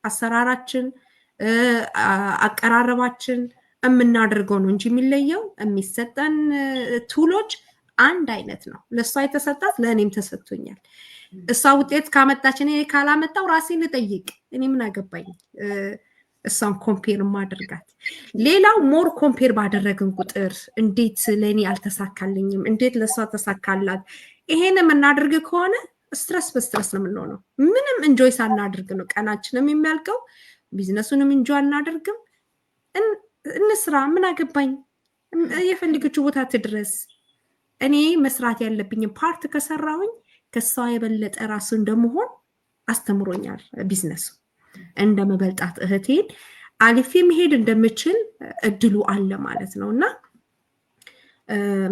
አሰራራችን አቀራረባችን የምናደርገው ነው እንጂ የሚለየው የሚሰጠን ቱሎች አንድ አይነት ነው። ለእሷ የተሰጣት ለእኔም ተሰጥቶኛል። እሷ ውጤት ካመጣች እኔ ካላመጣው ራሴን ልጠይቅ። እኔ ምን አገባኝ እሷን ኮምፔር ማድረጋት። ሌላው ሞር ኮምፔር ባደረግን ቁጥር እንዴት ለእኔ አልተሳካልኝም፣ እንዴት ለእሷ ተሳካላት፣ ይሄን የምናደርግ ከሆነ ስትረስ በስትረስ ነው የምንሆነው። ምንም እንጆይ ሳናደርግ ነው ቀናችንም የሚያልቀው። ቢዝነሱንም እንጆይ አናደርግም። እንስራ፣ ምን አገባኝ፣ የፈልገችው ቦታ ትድረስ። እኔ መስራት ያለብኝን ፓርት ከሰራሁኝ ከሷ የበለጠ ራሱ እንደመሆን አስተምሮኛል። ቢዝነሱ እንደመበልጣት እህቴን አልፌ መሄድ እንደምችል እድሉ አለ ማለት ነው። እና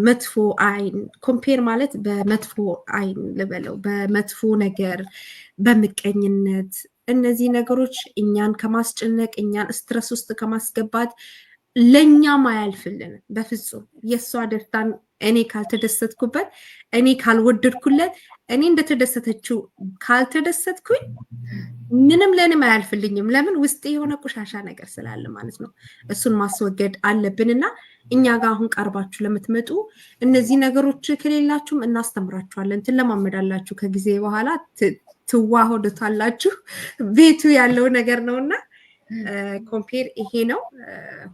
መጥፎ አይን ኮምፔር ማለት በመጥፎ አይን ልበለው፣ በመጥፎ ነገር፣ በምቀኝነት እነዚህ ነገሮች እኛን ከማስጨነቅ እኛን ስትረስ ውስጥ ከማስገባት ለኛም አያልፍልን በፍጹም። የሷ ደስታን እኔ ካልተደሰትኩበት፣ እኔ ካልወደድኩለት፣ እኔ እንደተደሰተችው ካልተደሰትኩኝ ምንም ለእኔም አያልፍልኝም። ለምን? ውስጤ የሆነ ቆሻሻ ነገር ስላለ ማለት ነው። እሱን ማስወገድ አለብንና እኛ ጋር አሁን ቀርባችሁ ለምትመጡ እነዚህ ነገሮች ከሌላችሁም እናስተምራችኋለን፣ ትለማመዳላችሁ። ከጊዜ በኋላ ትዋህዱታላችሁ። ቤቱ ያለው ነገር ነውና ኮምፔር ይሄ ነው።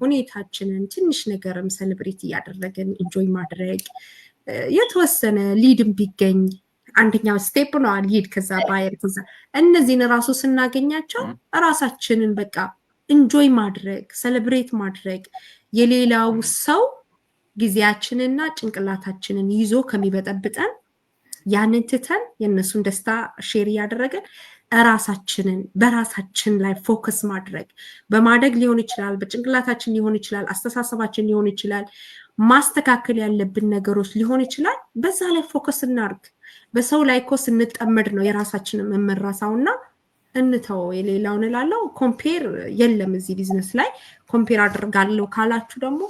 ሁኔታችንን ትንሽ ነገርም ሰለብሬት እያደረግን ኢንጆይ ማድረግ፣ የተወሰነ ሊድም ቢገኝ አንደኛው ስቴፕ ነው። ሊድ ከዛ ባየር ከዛ እነዚህን ራሱ ስናገኛቸው ራሳችንን በቃ ኢንጆይ ማድረግ ሰለብሬት ማድረግ የሌላው ሰው ጊዜያችንና ጭንቅላታችንን ይዞ ከሚበጠብጠን ያንን ትተን የእነሱን ደስታ ሼር እያደረገን ራሳችንን በራሳችን ላይ ፎከስ ማድረግ በማደግ ሊሆን ይችላል፣ በጭንቅላታችን ሊሆን ይችላል፣ አስተሳሰባችን ሊሆን ይችላል፣ ማስተካከል ያለብን ነገሮች ሊሆን ይችላል። በዛ ላይ ፎከስ እናርግ። በሰው ላይ እኮ ስንጠመድ ነው የራሳችንን መመራሳውና እንተው የሌላውን እላለሁ። ኮምፔር የለም እዚህ ቢዝነስ ላይ ኮምፔር አድርጋለሁ ካላችሁ ደግሞ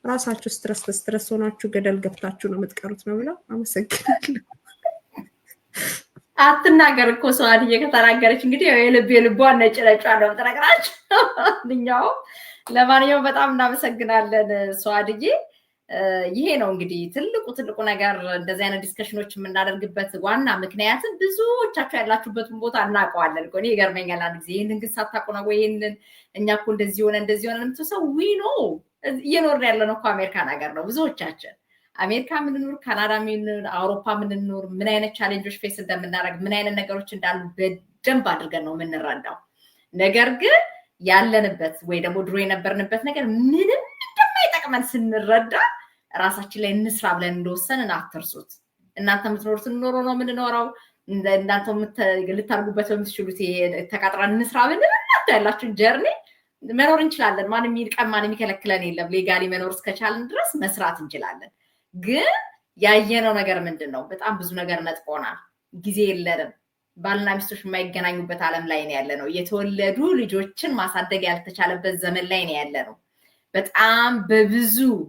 ራሳችሁ ስትረስ ሆናችሁ ገደል ገብታችሁ ነው የምትቀሩት ነው ብለው አመሰግናለሁ። አትናገር እኮ ሰዋድዬ ከተናገረች እንግዲህ የልቧን ነጭ ነው ተናግራችሁ ልኛው። ለማንኛውም በጣም እናመሰግናለን ሰዋድዬ። ይሄ ነው እንግዲህ ትልቁ ነገር እንደዚህ አይነት ዲስከሽኖች የምናደርግበት ዋና ምክንያቱም ብዙዎቻችሁ ያላችሁበትን ቦታ እናውቀዋለን እኮ። እኔ ይገርመኛል አንድ ጊዜ ይሄንን ግን ሳታውቁ ነው ወይ ይሄንን እኛ እኮ እንደዚህ ሆነ የምትሰው ዊኖ እየኖርን ያለነው እኮ አሜሪካን ሀገር ነው። ብዙዎቻችን አሜሪካ ምንኖር፣ ካናዳ ምንኖር፣ አውሮፓ ምንኖር ምን አይነት ቻሌንጆች ፌስ እንደምናደርግ ምን አይነት ነገሮች እንዳሉ በደንብ አድርገን ነው የምንረዳው። ነገር ግን ያለንበት ወይ ደግሞ ድሮ የነበርንበት ነገር ምንም እንደማይጠቅመን ስንረዳ ራሳችን ላይ እንስራ ብለን እንደወሰንን አትርሱት። እናንተ የምትኖሩትን ኖሮ ነው የምንኖረው። እናንተ ልታርጉበት በምትችሉት ተቃጥረን እንስራ ብለን እናንተ ያላችሁን ጀርኒ መኖር እንችላለን። ማንም ይቀማን የሚከለክለን የለም። ሌጋሊ መኖር እስከቻለን ድረስ መስራት እንችላለን። ግን ያየነው ነገር ምንድነው? በጣም ብዙ ነገር ነጥቆናል። ጊዜ የለንም። ባልና ሚስቶች የማይገናኙበት ዓለም ላይ ነው ያለነው። የተወለዱ ልጆችን ማሳደግ ያልተቻለበት ዘመን ላይ ነው ያለነው። በጣም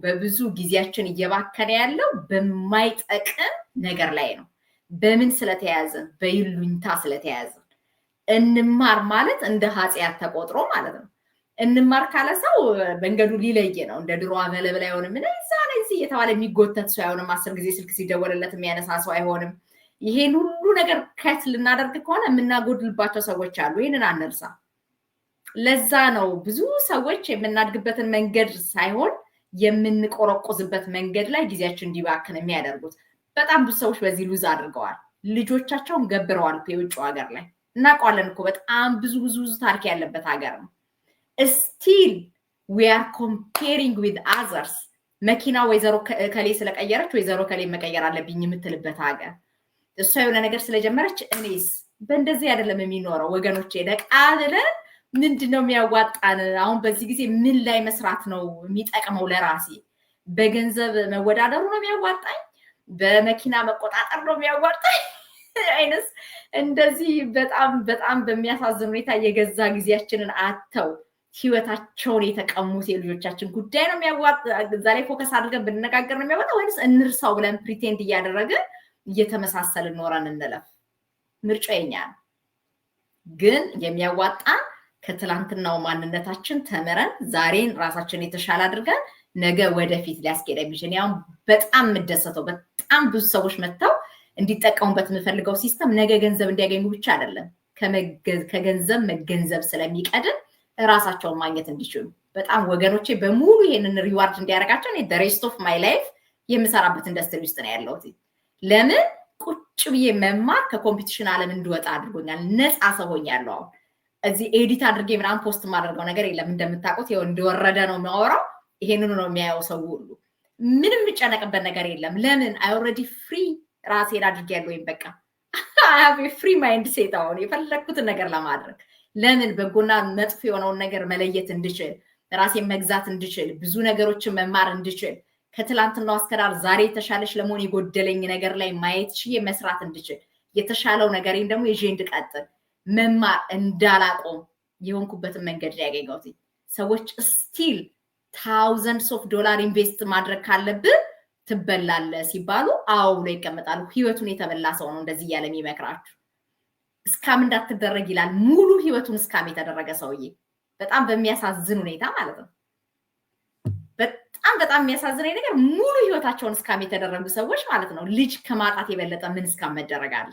በብዙ ጊዜያችን እየባከነ ያለው በማይጠቅም ነገር ላይ ነው። በምን ስለተያዘን? በይሉኝታ ስለተያዘን። እንማር ማለት እንደ ኃጢአት ተቆጥሮ ማለት ነው። እንማር ካለ ሰው መንገዱ ሊለየ ነው። እንደ ድሮ አመለበል አይሆንም። ምን እዚህ እየተባለ የሚጎተት ሰው አይሆንም። 10 ጊዜ ስልክ ሲደወልለት የሚያነሳ ሰው አይሆንም። ይሄን ሁሉ ነገር ከት ልናደርግ ከሆነ የምናጎድልባቸው ሰዎች አሉ። ይሄንን አንርሳ። ለዛ ነው ብዙ ሰዎች የምናድግበትን መንገድ ሳይሆን የምንቆረቆዝበት መንገድ ላይ ጊዜያችን እንዲባክን የሚያደርጉት። በጣም ብዙ ሰዎች በዚህ ሉዝ አድርገዋል። ልጆቻቸውን ገብረዋል የውጭ ሀገር ላይ እናውቀዋለን እኮ። በጣም ብዙ ታሪክ ያለበት ሀገር ነው። still we are comparing with others። መኪና ወይዘሮ ከሌ ስለቀየረች ወይዘሮ ከሌ መቀየር አለብኝ የምትልበት ሀገር። እሷ የሆነ ነገር ስለጀመረች እኔስ በእንደዚህ አይደለም የሚኖረው ወገኖቼ። ደቃ ብለን ምንድነው የሚያዋጣን? አሁን በዚህ ጊዜ ምን ላይ መስራት ነው የሚጠቅመው ለራሴ? በገንዘብ መወዳደሩ ነው የሚያዋጣኝ? በመኪና መቆጣጠር ነው የሚያዋጣኝ? አይነስ እንደዚህ በጣም በሚያሳዝን ሁኔታ የገዛ ጊዜያችንን አተው ህይወታቸውን የተቀሙት የልጆቻችን ጉዳይ ነው የሚያዋጣ? እዛ ላይ ፎከስ አድርገን ብንነጋገር ነው የሚያዋጣ ወይስ እንርሳው ብለን ፕሪቴንድ እያደረግን እየተመሳሰልን ኖረን እንለፍ? ምርጫው የኛ ነው። ግን የሚያዋጣ ከትላንትናው ማንነታችን ተምረን ዛሬን ራሳችን የተሻለ አድርገን ነገ ወደፊት ሊያስኬድ የሚችል ያው በጣም የምደሰተው በጣም ብዙ ሰዎች መጥተው እንዲጠቀሙበት የምፈልገው ሲስተም ነገ ገንዘብ እንዲያገኙ ብቻ አይደለም፣ ከገንዘብ መገንዘብ ስለሚቀድም ራሳቸውን ማግኘት እንዲችሉ በጣም ወገኖቼ በሙሉ ይሄንን ሪዋርድ እንዲያደርጋቸው እኔ the rest of my life የምሰራበት ኢንዱስትሪ ውስጥ ነው ያለሁት። ለምን ቁጭ ብዬ መማር ከኮምፒቲሽን ዓለም እንድወጣ አድርጎኛል። ነፃ ሰው ሆኛለሁ። አሁን እዚህ ኤዲት አድርጌ ምናምን ፖስት ማድረገው ነገር የለም። እንደምታውቁት ይሄው እንደወረደ ነው የሚያወራው። ይሄንን ነው የሚያየው ሰው ሁሉ። ምንም የሚጨነቅበት ነገር የለም። ለምን I already free ራሴን አድርጌያለሁ። ወይም በቃ I have a free mind set አሁን የፈለኩትን ነገር ለማድረግ። ለምን በጎና መጥፎ የሆነውን ነገር መለየት እንድችል፣ ራሴን መግዛት እንድችል፣ ብዙ ነገሮችን መማር እንድችል፣ ከትላንትናው አስከዳር ዛሬ የተሻለሽ ለመሆን የጎደለኝ ነገር ላይ ማየት ሺህ መስራት እንድችል፣ የተሻለው ነገሬን ደግሞ ይዤ እንድቀጥል መማር እንዳላቆም የሆንኩበትን መንገድ ላይ ያገኘሁት። ሰዎች ስቲል thousands of dollars ኢንቨስት ማድረግ ካለብህ ትበላለህ ሲባሉ አዎ ብሎ ይቀመጣሉ። ህይወቱን የተበላ ሰው ነው እንደዚህ ያለ የሚመክራችሁ። እስካም እንዳትደረግ ይላል። ሙሉ ህይወቱን እስካም የተደረገ ሰውዬ በጣም በሚያሳዝን ሁኔታ ማለት ነው። በጣም የሚያሳዝነኝ ነገር ሙሉ ህይወታቸውን እስካም የተደረጉ ሰዎች ማለት ነው። ልጅ ከማጣት የበለጠ ምን እስካም መደረግ አለ?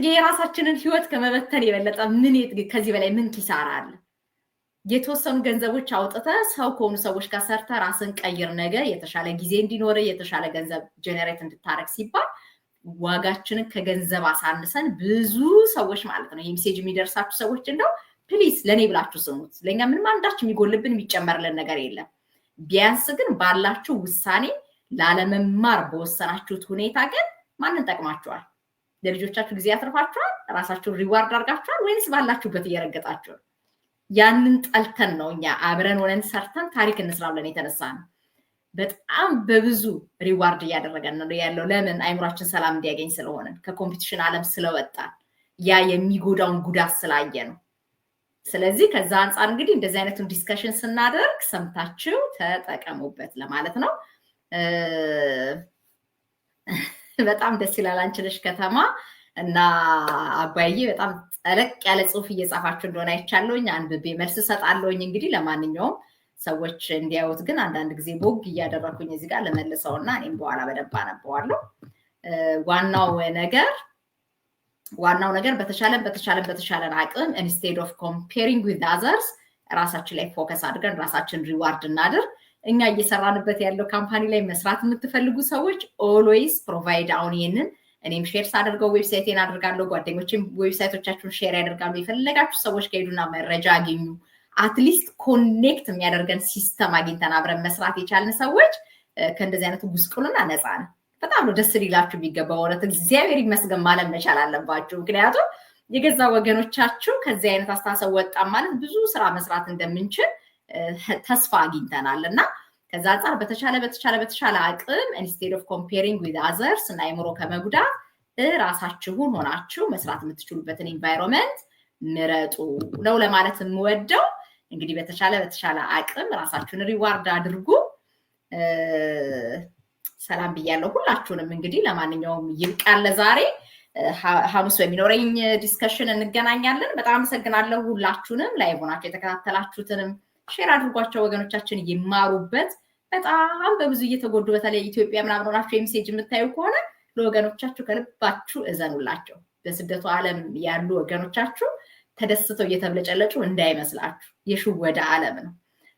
የራሳችንን ህይወት ከመበተን የበለጠ ምን ከዚህ በላይ ምን ኪሳራ አለ? የተወሰኑ ገንዘቦች አውጥተ ሰው ከሆኑ ሰዎች ጋር ሰርተ ራስን ቀይር፣ ነገ የተሻለ ጊዜ እንዲኖር የተሻለ ገንዘብ ጀነሬት እንድታረግ ሲባል ዋጋችንን ከገንዘብ አሳንሰን ብዙ ሰዎች ማለት ነው። ሜሴጅ የሚደርሳችሁ ሰዎች እንደው ፕሊስ ለኔ ብላችሁ ስሙት። ለኛ ምንም አንዳች የሚጎልብን የሚጨመርልን ነገር የለም። ቢያንስ ግን ባላችሁ ውሳኔ ላለመማር በወሰናችሁት ሁኔታ ግን ማንን ጠቅማችኋል? ለልጆቻችሁ ጊዜ ያትርፋችኋል? ራሳችሁን ሪዋርድ አድርጋችኋል? ወይስ ባላችሁበት እየረገጣችሁ? ያንን ጠልተን ነው እኛ አብረን ሆነን ሰርተን ታሪክ እንስራ ብለን የተነሳነው። በጣም በብዙ ሪዋርድ እያደረገን ነው ያለው። ለምን? አይምሯችን ሰላም እንዲያገኝ ስለሆነ፣ ከኮምፒቲሽን ዓለም ስለወጣን፣ ያ የሚጎዳውን ጉዳት ስላየ ነው። ስለዚህ ከዛ አንፃር እንግዲህ እንደዚህ አይነቱን ዲስከሽን ስናደርግ ሰምታችሁ ተጠቀሙበት ለማለት ነው። በጣም ደስ ይላል። አንቺ ነሽ ከተማ እና አባዬ በጣም ጠለቅ ያለ ጽሁፍ እየጻፋችሁ እንደሆነ አይቻለሁኝ። አንብቤ መልስ እሰጣለሁኝ። እንግዲህ ለማንኛውም ሰዎች እንዲያዩት ግን አንዳንድ ጊዜ ቦግ እያደረኩኝ እዚህ ጋር ለመልሰውና እኔም በኋላ በደንብ አነበዋለሁ። ዋናው ነገር በተሻለን አቅም ኢንስቴድ ኦፍ ኮምፔሪንግ ዊዝ አዘርስ ራሳችን ላይ ፎከስ አድርገን ራሳችን ሪዋርድ እናድርግ። እኛ እየሰራንበት ያለው ካምፓኒ ላይ መስራት የምትፈልጉ ሰዎች ኦልዌይስ ፕሮቫይድ አሁን ይሄንን እኔም ሼር ሳደርገው ዌብሳይቴን አድርጋለሁ፣ ጓደኞችም ዌብሳይቶቻችሁን ሼር ያደርጋሉ። የፈለጋችሁ ሰዎች ከሄዱና መረጃ አግኙ። አትሊስት ኮኔክት የሚያደርገን ሲስተም አግኝተን አብረን መስራት የቻልን ሰዎች ከእንደዚህ አይነቱ ጉስቁልና ነፃ ነን። በጣም ነው ደስ ሊላችሁ የሚገባው። እውነት እግዚአብሔር ይመስገን ማለት መቻል አለባችሁ። ምክንያቱም የገዛ ወገኖቻችሁ ከዚህ አይነት አስተሳሰብ ወጣ ማለት ብዙ ስራ መስራት እንደምንችል ተስፋ አግኝተናል እና ከዛ አንፃር በተቻለ አቅም ኢንስቴድ ኦፍ ኮምፔሪንግ ዊዝ አዘርስ እና አይምሮ ከመጉዳት ራሳችሁን ሆናችሁ መስራት የምትችሉበትን ኢንቫይሮንመንት ምረጡ ነው ለማለት የምወደው። እንግዲህ በተቻለ አቅም ራሳችሁን ሪዋርድ አድርጉ። ሰላም ብያለሁ ሁላችሁንም። እንግዲህ ለማንኛውም ይብቃል ለዛሬ። ሐሙስ በሚኖረኝ ዲስከሽን እንገናኛለን። በጣም አመሰግናለሁ ሁላችሁንም። ላይቭ ሆናችሁ የተከታተላችሁትንም ሼር አድርጓቸው፣ ወገኖቻችን ይማሩበት። በጣም በብዙ እየተጎዱ በተለይ ኢትዮጵያ ምናምን ሆናችሁ ሜሴጅ የምታዩ ከሆነ ለወገኖቻችሁ ከልባችሁ እዘኑላቸው። በስደቱ ዓለም ያሉ ወገኖቻችሁ ተደስተው እየተብለጨለጩ እንዳይመስላችሁ፣ የሽወዳ ዓለም ነው።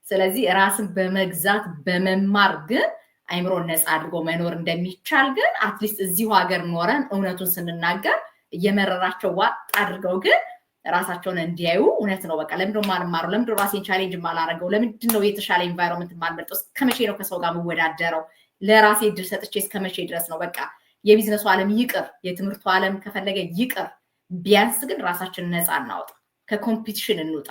ስለዚህ ራስን በመግዛት በመማር ግን አይምሮን ነፃ አድርጎ መኖር እንደሚቻል ግን አትሊስት እዚሁ ሀገር ኖረን እውነቱን ስንናገር እየመረራቸው ዋጥ አድርገው ግን ራሳቸውን እንዲያዩ እውነት ነው በቃ ለምንድነው ማልማረው? ለምንድነው ራሴን ቻሌንጅ ማላረገው? ለምንድነው የተሻለ ኢንቫይሮንመንት ማልመርጠው? እስከመቼ ነው ከሰው ጋር መወዳደረው? ለራሴ እድል ሰጥቼ እስከመቼ ድረስ ነው? በቃ የቢዝነሱ ዓለም ይቅር፣ የትምህርቱ ዓለም ከፈለገ ይቅር። ቢያንስ ግን ራሳችንን ነፃ እናውጣ፣ ከኮምፒቲሽን እንውጣ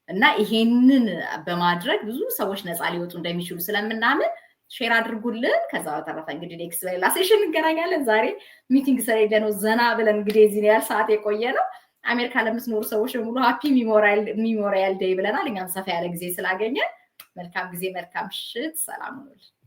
እና ይሄንን በማድረግ ብዙ ሰዎች ነፃ ሊወጡ እንደሚችሉ ስለምናምን ሼር አድርጉልን። ከዛ በተረፈ እንግዲህ ኔክስት በሌላ ሴሽን እንገናኛለን። ዛሬ ሚቲንግ ስለሌለ ነው ዘና ብለን እንግዲህ እዚህ ያህል ሰዓት የቆየ ነው። አሜሪካ ለምትኖሩ ሰዎች በሙሉ ሃፒ ሚሞሪያል ዴይ ብለናል። እኛም ሰፋ ያለ ጊዜ ስላገኘን መልካም ጊዜ፣ መልካም ምሽት፣ ሰላም ሁኑልን።